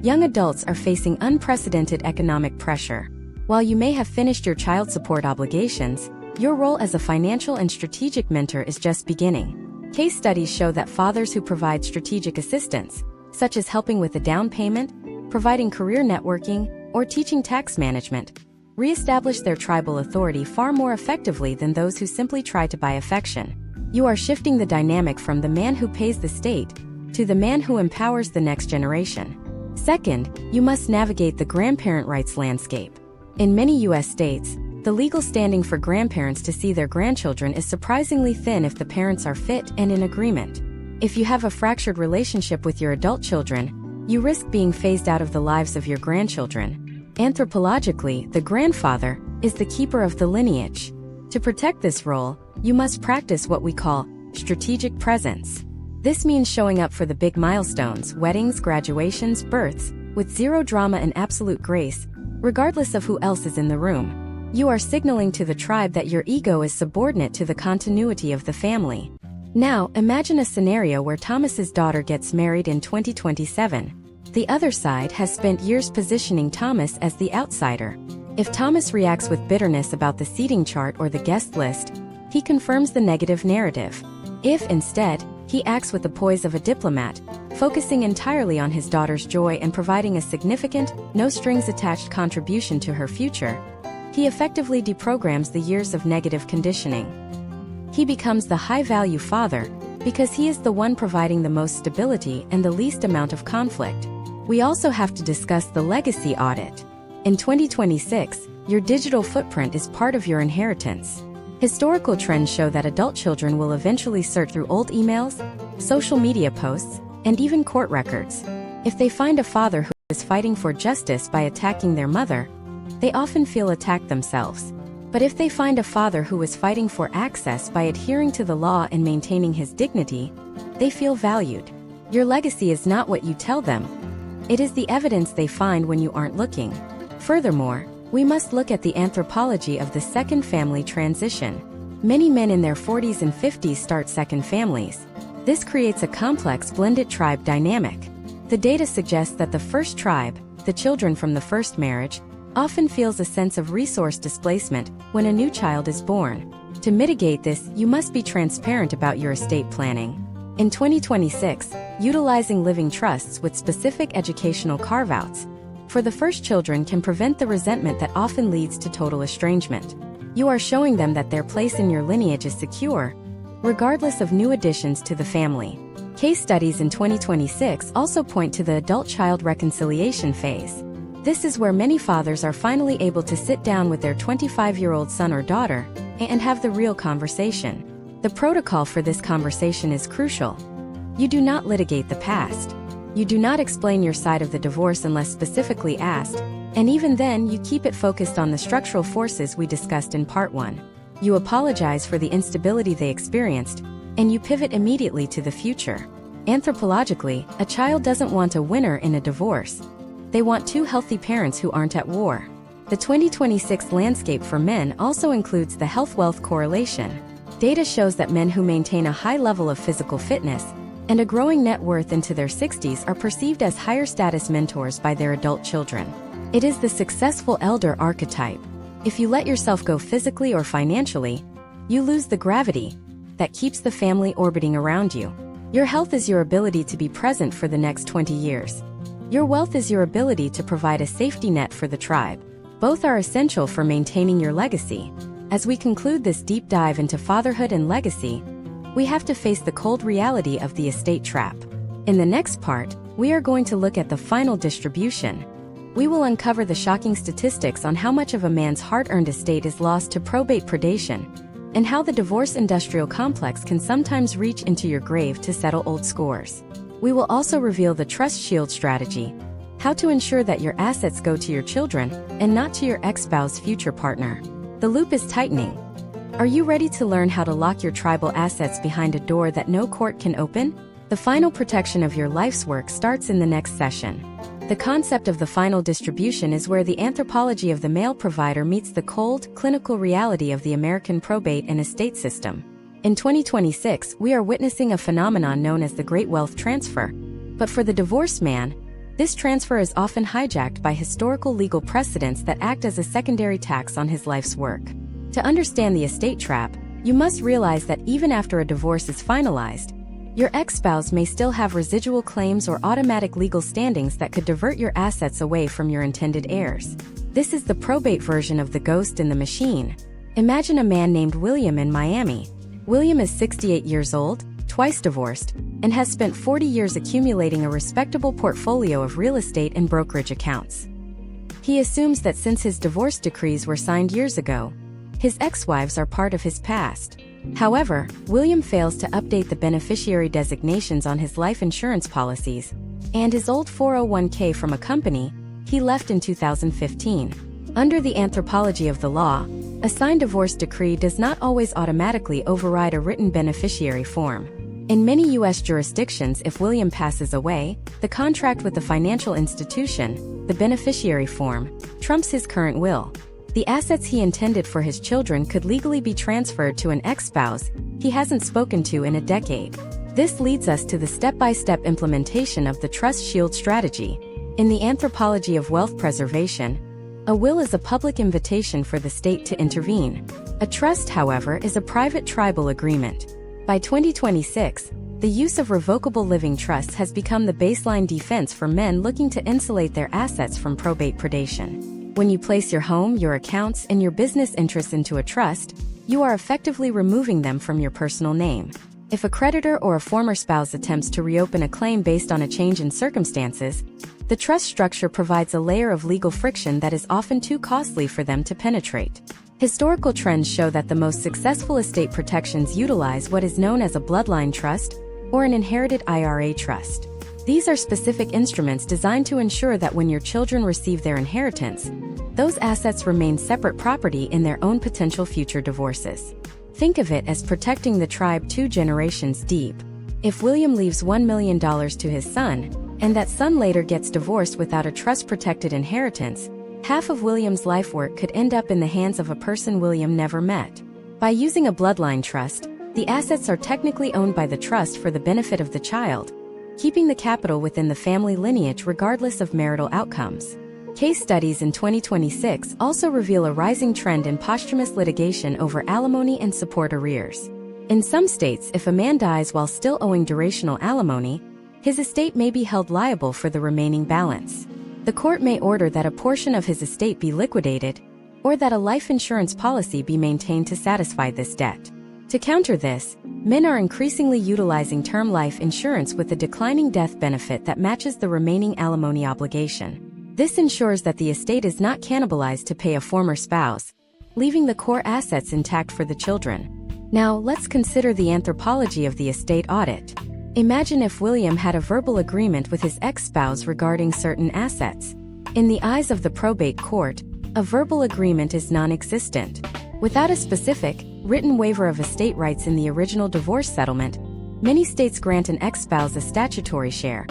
young adults are facing unprecedented economic pressure. While you may have finished your child support obligations, your role as a financial and strategic mentor is just beginning. Case studies show that fathers who provide strategic assistance, such as helping with a down payment, providing career networking, or teaching tax management, re-establish their tribal authority far more effectively than those who simply try to buy affection. You are shifting the dynamic from the man who pays the state to the man who empowers the next generation. Second, you must navigate the grandparent rights landscape. In many U.S. states, the legal standing for grandparents to see their grandchildren is surprisingly thin if the parents are fit and in agreement. If you have a fractured relationship with your adult children, you risk being phased out of the lives of your grandchildren. Anthropologically, the grandfather is the keeper of the lineage. To protect this role, you must practice what we call strategic presence. This means showing up for the big milestones, weddings, graduations, births, with zero drama and absolute grace, regardless of who else is in the room. You are signaling to the tribe that your ego is subordinate to the continuity of the family. Now, imagine a scenario where Thomas's daughter gets married in 2027. The other side has spent years positioning Thomas as the outsider. If Thomas reacts with bitterness about the seating chart or the guest list, he confirms the negative narrative. If, instead, He acts with the poise of a diplomat, focusing entirely on his daughter's joy and providing a significant, no-strings-attached contribution to her future. He effectively deprograms the years of negative conditioning. He becomes the high-value father because he is the one providing the most stability and the least amount of conflict. We also have to discuss the legacy audit. In 2026, your digital footprint is part of your inheritance. Historical trends show that adult children will eventually search through old emails, social media posts, and even court records. If they find a father who is fighting for justice by attacking their mother, they often feel attacked themselves. But if they find a father who is fighting for access by adhering to the law and maintaining his dignity, they feel valued. Your legacy is not what you tell them. It is the evidence they find when you aren't looking. Furthermore, we must look at the anthropology of the second family transition. Many men in their 40s and 50s start second families. This creates a complex blended tribe dynamic. The data suggests that the first tribe, the children from the first marriage, often feels a sense of resource displacement when a new child is born. To mitigate this, you must be transparent about your estate planning. In 2026, utilizing living trusts with specific educational carve-outs for the first children can prevent the resentment that often leads to total estrangement. You are showing them that their place in your lineage is secure, regardless of new additions to the family. Case studies in 2026 also point to the adult-child reconciliation phase. This is where many fathers are finally able to sit down with their 25-year-old son or daughter and have the real conversation. The protocol for this conversation is crucial. You do not litigate the past. You do not explain your side of the divorce unless specifically asked, and even then you keep it focused on the structural forces we discussed in Part 1. You apologize for the instability they experienced, and you pivot immediately to the future. Anthropologically, a child doesn't want a winner in a divorce. They want two healthy parents who aren't at war. The 2026 landscape for men also includes the health-wealth correlation. Data shows that men who maintain a high level of physical fitness and a growing net worth into their 60s are perceived as higher status mentors by their adult children. It is the successful elder archetype. If you let yourself go physically or financially, you lose the gravity that keeps the family orbiting around you. Your health is your ability to be present for the next 20 years. Your wealth is your ability to provide a safety net for the tribe. Both are essential for maintaining your legacy. As we conclude this deep dive into fatherhood and legacy, we have to face the cold reality of the estate trap. In the next part, we are going to look at the final distribution. We will uncover the shocking statistics on how much of a man's hard-earned estate is lost to probate predation, and how the divorce industrial complex can sometimes reach into your grave to settle old scores. We will also reveal the trust shield strategy, how to ensure that your assets go to your children and not to your ex-spouse's future partner. The loop is tightening. Are you ready to learn how to lock your tribal assets behind a door that no court can open? The final protection of your life's work starts in the next session. The concept of the final distribution is where the anthropology of the male provider meets the cold, clinical reality of the American probate and estate system. In 2026, we are witnessing a phenomenon known as the Great Wealth Transfer. But for the divorced man, this transfer is often hijacked by historical legal precedents that act as a secondary tax on his life's work. To understand the estate trap, you must realize that even after a divorce is finalized, your ex-spouse may still have residual claims or automatic legal standings that could divert your assets away from your intended heirs. This is the probate version of the ghost in the machine. Imagine a man named William in Miami. William is 68 years old, twice divorced, and has spent 40 years accumulating a respectable portfolio of real estate and brokerage accounts. He assumes that since his divorce decrees were signed years ago, his ex-wives are part of his past. However, William fails to update the beneficiary designations on his life insurance policies, and his old 401k from a company he left in 2015. Under the anthropology of the law, a signed divorce decree does not always automatically override a written beneficiary form. In many U.S. jurisdictions, if William passes away, the contract with the financial institution, the beneficiary form, trumps his current will. The assets he intended for his children could legally be transferred to an ex-spouse he hasn't spoken to in a decade. This leads us to the step-by-step implementation of the trust shield strategy. In the anthropology of wealth preservation, a will is a public invitation for the state to intervene. A trust, however, is a private tribal agreement. By 2026, The use of revocable living trusts has become the baseline defense for men looking to insulate their assets from probate predation. When you place your home, your accounts, and your business interests into a trust, you are effectively removing them from your personal name. If a creditor or a former spouse attempts to reopen a claim based on a change in circumstances, the trust structure provides a layer of legal friction that is often too costly for them to penetrate. Historical trends show that the most successful estate protections utilize what is known as a bloodline trust or an inherited IRA trust. These are specific instruments designed to ensure that when your children receive their inheritance, those assets remain separate property in their own potential future divorces. Think of it as protecting the tribe 2 generations deep. If William leaves $1 million to his son, and that son later gets divorced without a trust-protected inheritance, half of William's life work could end up in the hands of a person William never met. By using a bloodline trust, the assets are technically owned by the trust for the benefit of the child, keeping the capital within the family lineage regardless of marital outcomes. Case studies in 2026 also reveal a rising trend in posthumous litigation over alimony and support arrears. In some states, if a man dies while still owing durational alimony, his estate may be held liable for the remaining balance. The court may order that a portion of his estate be liquidated, or that a life insurance policy be maintained to satisfy this debt. To counter this, men are increasingly utilizing term life insurance with a declining death benefit that matches the remaining alimony obligation. This ensures that the estate is not cannibalized to pay a former spouse, leaving the core assets intact for the children. Now, let's consider the anthropology of the estate audit. Imagine if William had a verbal agreement with his ex-spouse regarding certain assets. In the eyes of the probate court, a verbal agreement is non-existent. Without a specific, written waiver of estate rights in the original divorce settlement, many states grant an ex-spouse a statutory share,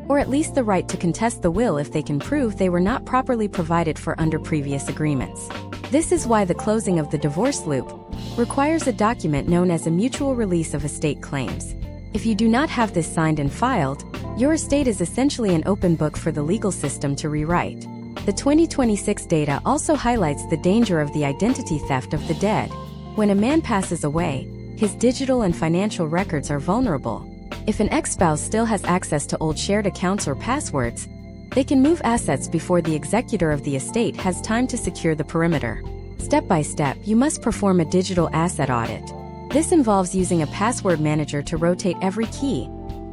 or at least the right to contest the will if they can prove they were not properly provided for under previous agreements. This is why the closing of the divorce loop requires a document known as a mutual release of estate claims. If you do not have this signed and filed, your estate is essentially an open book for the legal system to rewrite. The 2026 data also highlights the danger of the identity theft of the dead. When a man passes away, his digital and financial records are vulnerable. If an ex-spouse still has access to old shared accounts or passwords, they can move assets before the executor of the estate has time to secure the perimeter. Step by step, you must perform a digital asset audit. This involves using a password manager to rotate every key,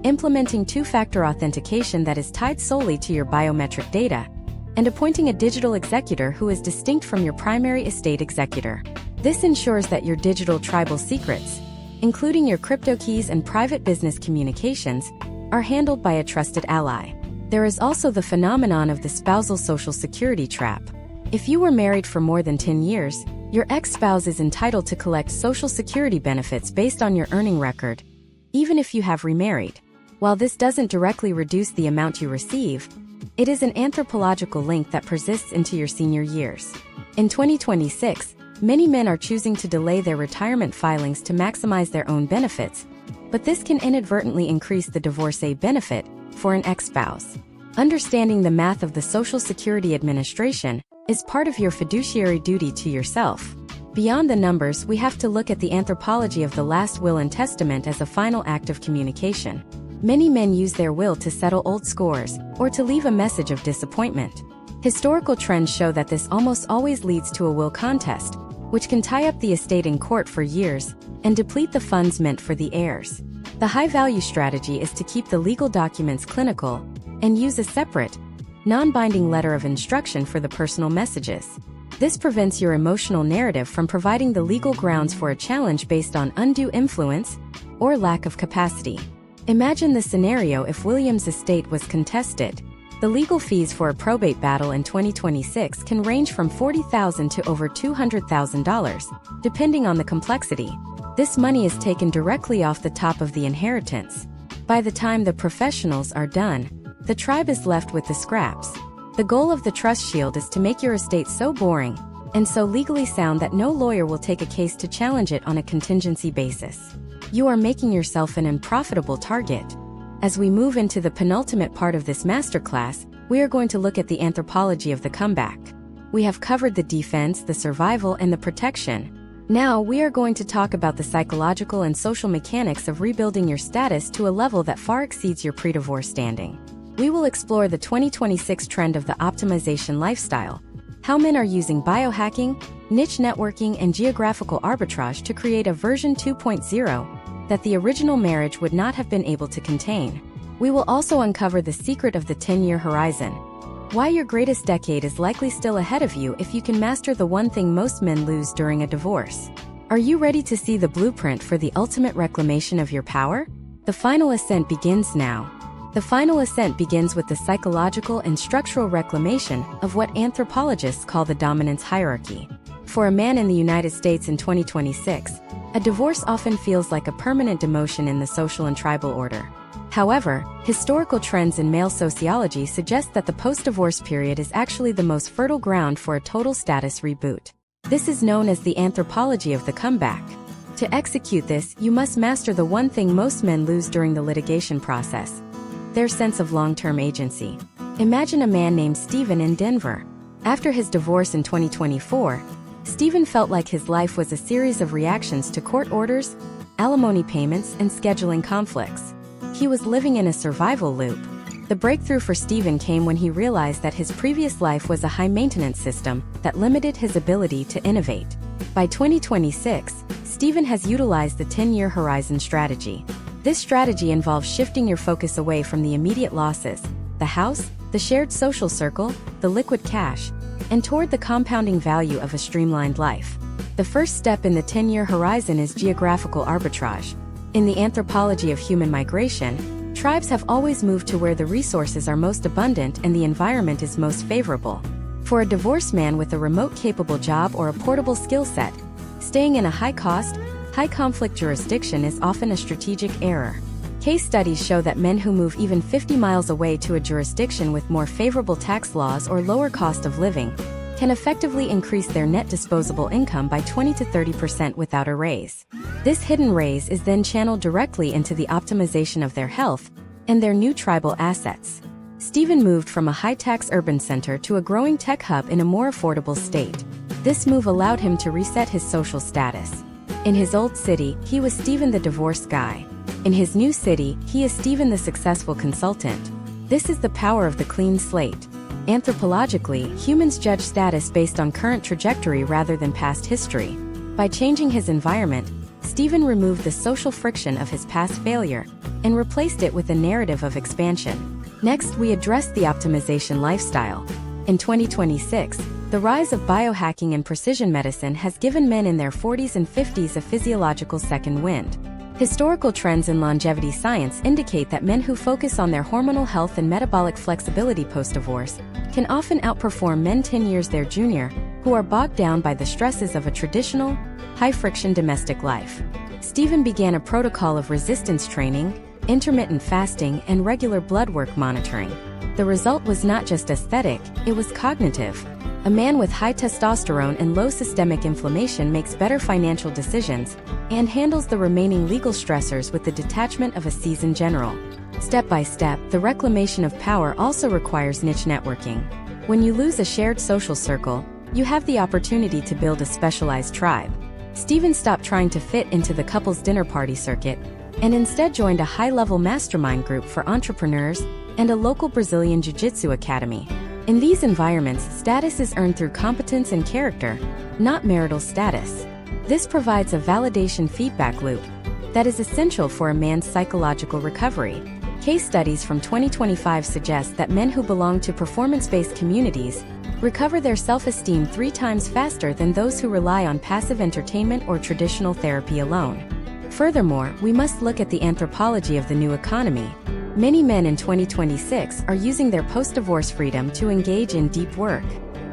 implementing two-factor authentication that is tied solely to your biometric data, and appointing a digital executor who is distinct from your primary estate executor. This ensures that your digital tribal secrets, including your crypto keys and private business communications, are handled by a trusted ally. There is also the phenomenon of the spousal social security trap. If you were married for more than 10 years, your ex-spouse is entitled to collect social security benefits based on your earning record, even if you have remarried. While this doesn't directly reduce the amount you receive, it is an anthropological link that persists into your senior years. In 2026, many men are choosing to delay their retirement filings to maximize their own benefits, but this can inadvertently increase the divorcee benefit for an ex-spouse. Understanding the math of the Social Security Administration is part of your fiduciary duty to yourself. Beyond the numbers, we have to look at the anthropology of the last will and testament as a final act of communication. Many men use their will to settle old scores, or to leave a message of disappointment. Historical trends show that this almost always leads to a will contest, which can tie up the estate in court for years and deplete the funds meant for the heirs. The high-value strategy is to keep the legal documents clinical and use a separate, non-binding letter of instruction for the personal messages. This prevents your emotional narrative from providing the legal grounds for a challenge based on undue influence or lack of capacity. Imagine the scenario if William's estate was contested. The legal fees for a probate battle in 2026 can range from $40,000 to over $200,000, depending on the complexity. This money is taken directly off the top of the inheritance. By the time the professionals are done, the tribe is left with the scraps. The goal of the trust shield is to make your estate so boring and so legally sound that no lawyer will take a case to challenge it on a contingency basis. You are making yourself an unprofitable target. As we move into the penultimate part of this masterclass, we are going to look at the anthropology of the comeback. We have covered the defense, the survival, and the protection. Now, we are going to talk about the psychological and social mechanics of rebuilding your status to a level that far exceeds your pre-divorce standing. We will explore the 2026 trend of the optimization lifestyle, how men are using biohacking, niche networking, and geographical arbitrage to create a version 2.0 that the original marriage would not have been able to contain. We will also uncover the secret of the 10-year horizon, why your greatest decade is likely still ahead of you if you can master the one thing most men lose during a divorce. Are you ready to see the blueprint for the ultimate reclamation of your power? The final ascent begins now. The final ascent begins with the psychological and structural reclamation of what anthropologists call the dominance hierarchy. For a man in the United States in 2026, a divorce often feels like a permanent demotion in the social and tribal order. However, historical trends in male sociology suggest that the post-divorce period is actually the most fertile ground for a total status reboot. This is known as the anthropology of the comeback. To execute this, you must master the one thing most men lose during the litigation process: their sense of long-term agency. Imagine a man named Steven in Denver. After his divorce in 2024, Steven felt like his life was a series of reactions to court orders, alimony payments, and scheduling conflicts. He was living in a survival loop. The breakthrough for Steven came when he realized that his previous life was a high-maintenance system that limited his ability to innovate. By 2026, Steven has utilized the 10-year horizon strategy. This strategy involves shifting your focus away from the immediate losses, the house, the shared social circle, the liquid cash, and toward the compounding value of a streamlined life. The first step in the 10-year horizon is geographical arbitrage. In the anthropology of human migration, tribes have always moved to where the resources are most abundant and the environment is most favorable. For a divorced man with a remote-capable job or a portable skill set, staying in a high-cost, high-conflict jurisdiction is often a strategic error. Case studies show that men who move even 50 miles away to a jurisdiction with more favorable tax laws or lower cost of living can effectively increase their net disposable income by 20 to 30% without a raise. This hidden raise is then channeled directly into the optimization of their health and their new tribal assets. Steven moved from a high-tax urban center to a growing tech hub in a more affordable state. This move allowed him to reset his social status. In his old city, he was Steven the divorced guy. In his new city, he is Steven the successful consultant. This is the power of the clean slate. Anthropologically, humans judge status based on current trajectory rather than past history. By changing his environment, Steven removed the social friction of his past failure and replaced it with a narrative of expansion. Next, we address the optimization lifestyle. In 2026, the rise of biohacking and precision medicine has given men in their 40s and 50s a physiological second wind. Historical trends in longevity science indicate that men who focus on their hormonal health and metabolic flexibility post-divorce can often outperform men 10 years their junior, who are bogged down by the stresses of a traditional, high-friction domestic life. Steven began a protocol of resistance training, intermittent fasting, and regular blood work monitoring. The result was not just aesthetic, it was cognitive. A man with high testosterone and low systemic inflammation makes better financial decisions and handles the remaining legal stressors with the detachment of a seasoned general. Step by step, the reclamation of power also requires niche networking. When you lose a shared social circle, you have the opportunity to build a specialized tribe. Steven stopped trying to fit into the couple's dinner party circuit and instead joined a high-level mastermind group for entrepreneurs and a local Brazilian jiu-jitsu academy. In these environments, status is earned through competence and character, not marital status. This provides a validation feedback loop that is essential for a man's psychological recovery. Case studies from 2025 suggest that men who belong to performance-based communities recover their self-esteem 3 times faster than those who rely on passive entertainment or traditional therapy alone. Furthermore, we must look at the anthropology of the new economy. Many men in 2026 are using their post-divorce freedom to engage in deep work.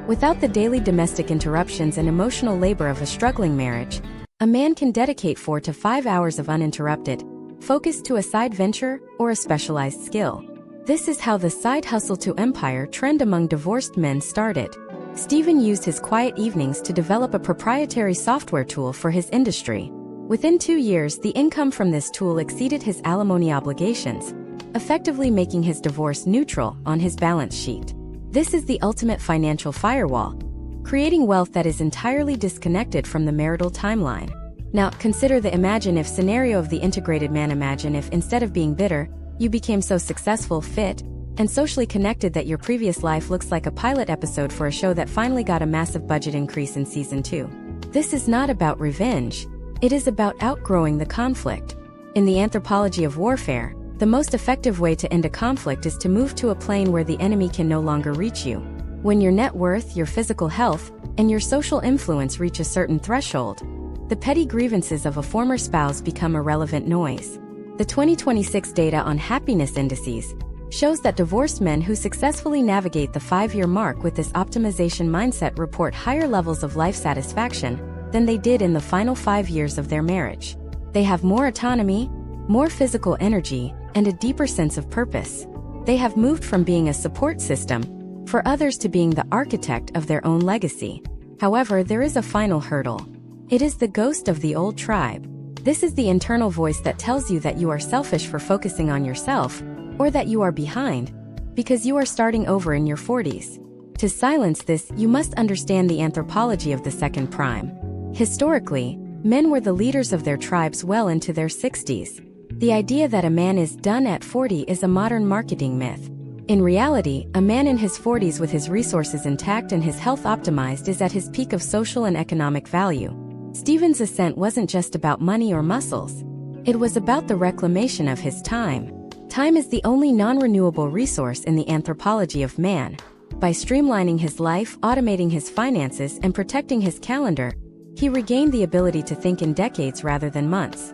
Without the daily domestic interruptions and emotional labor of a struggling marriage, a man can dedicate 4 to 5 hours of uninterrupted focus to a side venture or a specialized skill. This is how the side hustle to empire trend among divorced men started. Steven used his quiet evenings to develop a proprietary software tool for his industry. Within 2 years, the income from this tool exceeded his alimony obligations, effectively making his divorce neutral on his balance sheet. This is the ultimate financial firewall. creating wealth that is entirely disconnected from the marital timeline. Now, consider the imagine if scenario of the integrated man. Imagine if, instead of being bitter, you became so successful, fit, and socially connected that your previous life looks like a pilot episode for a show that finally got a massive budget increase in season 2. This is not about revenge. It is about outgrowing the conflict. In the anthropology of warfare, the most effective way to end a conflict is to move to a plane where the enemy can no longer reach you. When your net worth, your physical health, and your social influence reach a certain threshold, the petty grievances of a former spouse become irrelevant noise. The 2026 data on happiness indices shows that divorced men who successfully navigate the 5-year mark with this optimization mindset report higher levels of life satisfaction than they did in the final 5 years of their marriage. They have more autonomy, more physical energy, and a deeper sense of purpose. They have moved from being a support system for others to being the architect of their own legacy. However, there is a final hurdle. It is the ghost of the old tribe. This is the internal voice that tells you that you are selfish for focusing on yourself, or that you are behind, because you are starting over in your 40s. To silence this, you must understand the anthropology of the second prime. Historically, men were the leaders of their tribes well into their 60s. The idea that a man is done at 40 is a modern marketing myth. In reality, a man in his 40s with his resources intact and his health optimized is at his peak of social and economic value. Stephen's ascent wasn't just about money or muscles. It was about the reclamation of his time. Time is the only non-renewable resource in the anthropology of man. By streamlining his life, automating his finances, and protecting his calendar, he regained the ability to think in decades rather than months.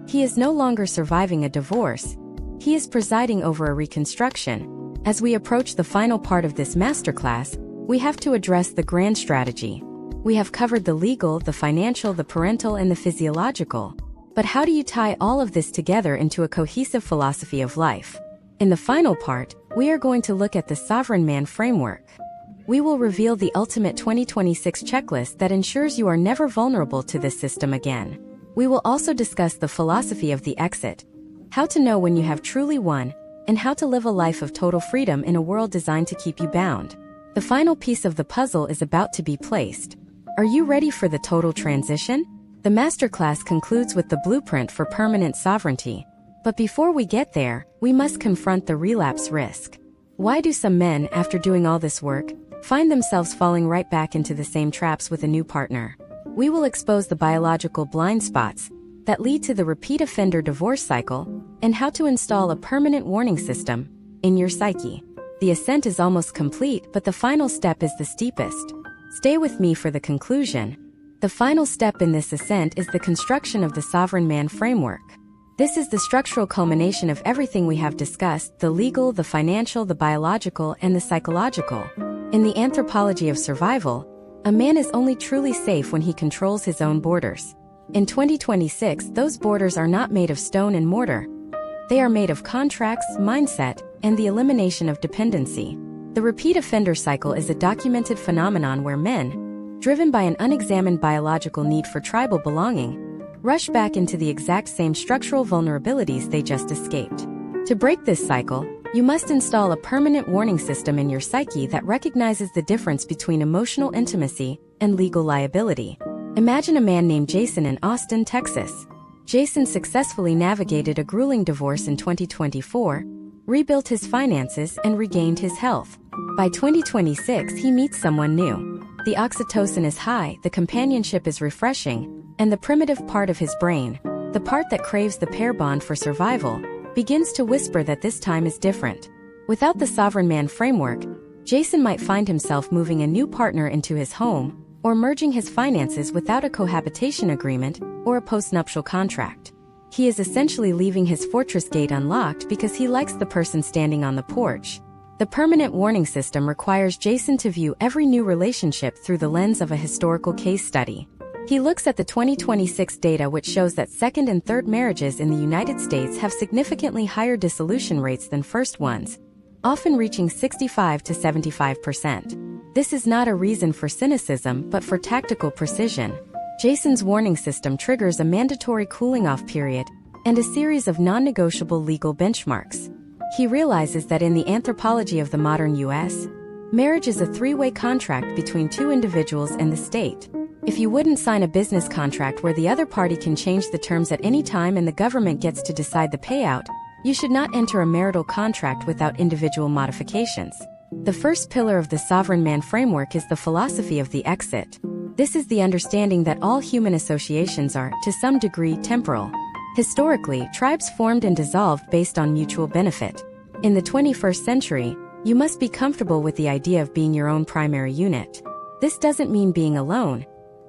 He is no longer surviving a divorce. He is presiding over a reconstruction. As we approach the final part of this masterclass, we have to address the grand strategy. We have covered the legal, the financial, the parental, and the physiological. But how do you tie all of this together into a cohesive philosophy of life? In the final part, we are going to look at the sovereign man framework. We will reveal the ultimate 2026 checklist that ensures you are never vulnerable to this system again. We will also discuss the philosophy of the exit, how to know when you have truly won, and how to live a life of total freedom in a world designed to keep you bound. The final piece of the puzzle is about to be placed. Are you ready for the total transition? The masterclass concludes with the blueprint for permanent sovereignty. But before we get there, we must confront the relapse risk. Why do some men, after doing all this work, find themselves falling right back into the same traps with a new partner? We will expose the biological blind spots that lead to the repeat offender divorce cycle and how to install a permanent warning system in your psyche. The ascent is almost complete, but the final step is the steepest. Stay with me for the conclusion. The final step in this ascent is the construction of the sovereign man framework. This is the structural culmination of everything we have discussed: the legal, the financial, the biological, and the psychological. In the anthropology of survival, a man is only truly safe when he controls his own borders. In 2026, those borders are not made of stone and mortar. They are made of contracts, mindset, and the elimination of dependency. The repeat offender cycle is a documented phenomenon where men, driven by an unexamined biological need for tribal belonging, rush back into the exact same structural vulnerabilities they just escaped. To break this cycle, you must install a permanent warning system in your psyche that recognizes the difference between emotional intimacy and legal liability. Imagine a man named Jason in Austin, Texas. Jason successfully navigated a grueling divorce in 2024, rebuilt his finances, and regained his health. By 2026, he meets someone new. The oxytocin is high, the companionship is refreshing, and the primitive part of his brain, the part that craves the pair bond for survival, begins to whisper that this time is different. Without the sovereign man framework, Jason might find himself moving a new partner into his home, or merging his finances without a cohabitation agreement or a postnuptial contract. He is essentially leaving his fortress gate unlocked because he likes the person standing on the porch. The permanent warning system requires Jason to view every new relationship through the lens of a historical case study. He looks at the 2026 data, which shows that second and third marriages in the United States have significantly higher dissolution rates than first ones, often reaching 65 to 75%. This is not a reason for cynicism, but for tactical precision. Jason's warning system triggers a mandatory cooling-off period and a series of non-negotiable legal benchmarks. He realizes that in the anthropology of the modern U.S., Marriage is a three-way contract between two individuals and the state. If you wouldn't sign a business contract where the other party can change the terms at any time and the government gets to decide the payout, you should not enter a marital contract without individual modifications. The first pillar of the sovereign man framework is the philosophy of the exit. This is the understanding that all human associations are, to some degree, temporal. Historically, tribes formed and dissolved based on mutual benefit. In the 21st century, you must be comfortable with the idea of being your own primary unit. This doesn't mean being alone.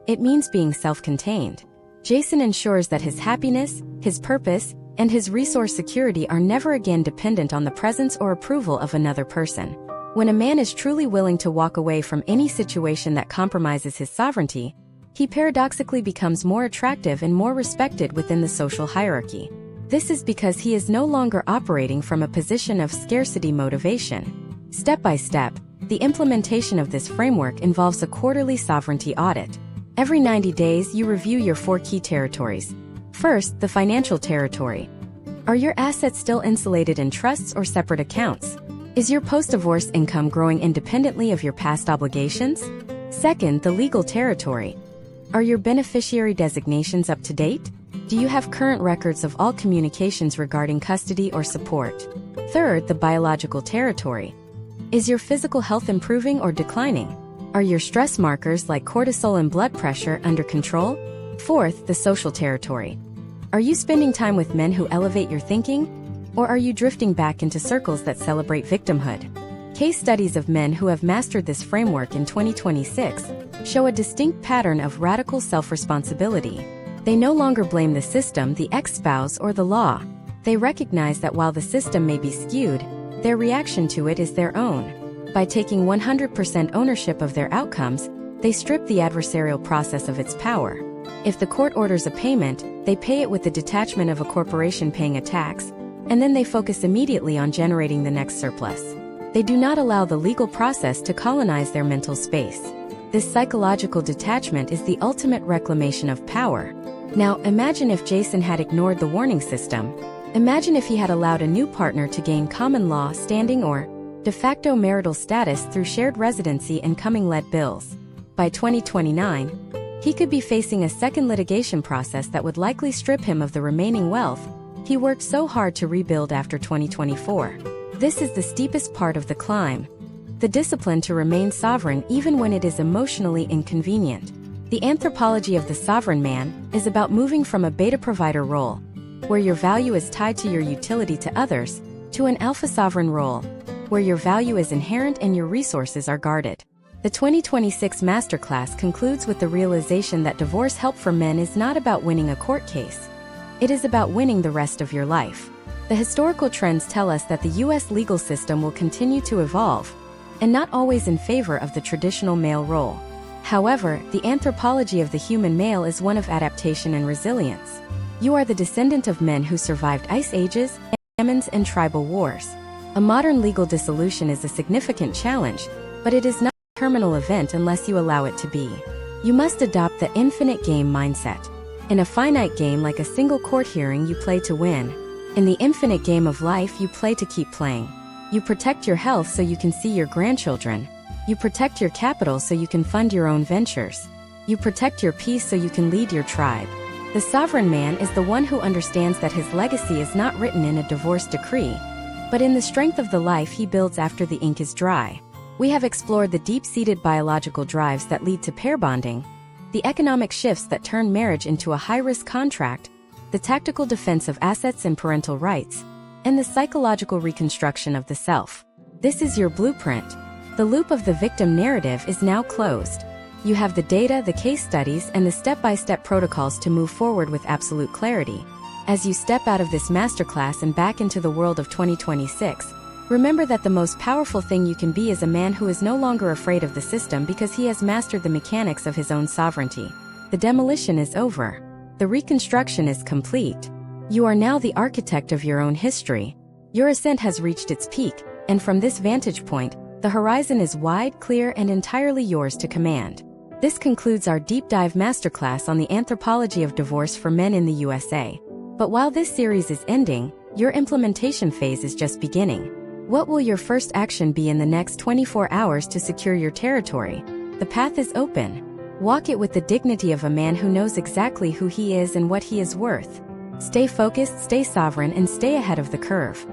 It means being self-contained. Jason ensures that his happiness, his purpose, and his resource security are never again dependent on the presence or approval of another person. When a man is truly willing to walk away from any situation that compromises his sovereignty, he paradoxically becomes more attractive and more respected within the social hierarchy. This is because he is no longer operating from a position of scarcity motivation. Step by step, the implementation of this framework involves a quarterly sovereignty audit. Every 90 days, you review your 4 key territories. First, the financial territory. Are your assets still insulated in trusts or separate accounts? Is your post-divorce income growing independently of your past obligations? Second, the legal territory. Are your beneficiary designations up to date? Do you have current records of all communications regarding custody or support? Third, the biological territory. Is your physical health improving or declining? Are your stress markers like cortisol and blood pressure under control? Fourth, the social territory. Are you spending time with men who elevate your thinking? Or are you drifting back into circles that celebrate victimhood? Case studies of men who have mastered this framework in 2026 show a distinct pattern of radical self-responsibility. They no longer blame the system, the ex-spouse, or the law. They recognize that while the system may be skewed, their reaction to it is their own. By taking 100% ownership of their outcomes, they strip the adversarial process of its power. If the court orders a payment, they pay it with the detachment of a corporation paying a tax, and then they focus immediately on generating the next surplus. They do not allow the legal process to colonize their mental space. This psychological detachment is the ultimate reclamation of power. Now, imagine if Jason had ignored the warning system. Imagine if he had allowed a new partner to gain common law standing or de facto marital status through shared residency and coming-led bills. By 2029, he could be facing a second litigation process that would likely strip him of the remaining wealth he worked so hard to rebuild after 2024. This is the steepest part of the climb. The discipline to remain sovereign even when it is emotionally inconvenient. The anthropology of the sovereign man is about moving from a beta provider role, where your value is tied to your utility to others, to an alpha sovereign role, where your value is inherent and your resources are guarded. The 2026 masterclass concludes with the realization that divorce help for men is not about winning a court case. It is about winning the rest of your life. The historical trends tell us that the U.S. legal system will continue to evolve, and not always in favor of the traditional male role. However, the anthropology of the human male is one of adaptation and resilience. You are the descendant of men who survived ice ages, famines, and tribal wars. A modern legal dissolution is a significant challenge, but it is not a terminal event unless you allow it to be. You must adopt the infinite game mindset. In a finite game like a single court hearing, you play to win. In the infinite game of life, you play to keep playing. You protect your health so you can see your grandchildren. You protect your capital so you can fund your own ventures. You protect your peace so you can lead your tribe. The sovereign man is the one who understands that his legacy is not written in a divorce decree, but in the strength of the life he builds after the ink is dry. We have explored the deep-seated biological drives that lead to pair bonding, the economic shifts that turn marriage into a high-risk contract, the tactical defense of assets and parental rights, and the psychological reconstruction of the self. This is your blueprint. The loop of the victim narrative is now closed. You have the data, the case studies, and the step-by-step protocols to move forward with absolute clarity. As you step out of this masterclass and back into the world of 2026, remember that the most powerful thing you can be is a man who is no longer afraid of the system because he has mastered the mechanics of his own sovereignty. The demolition is over. The reconstruction is complete. You are now the architect of your own history. Your ascent has reached its peak, and from this vantage point, the horizon is wide, clear, and entirely yours to command. This concludes our deep dive masterclass on the anthropology of divorce for men in the USA. But while this series is ending, your implementation phase is just beginning. What will your first action be in the next 24 hours to secure your territory? The path is open. Walk it with the dignity of a man who knows exactly who he is and what he is worth. Stay focused, stay sovereign, and stay ahead of the curve.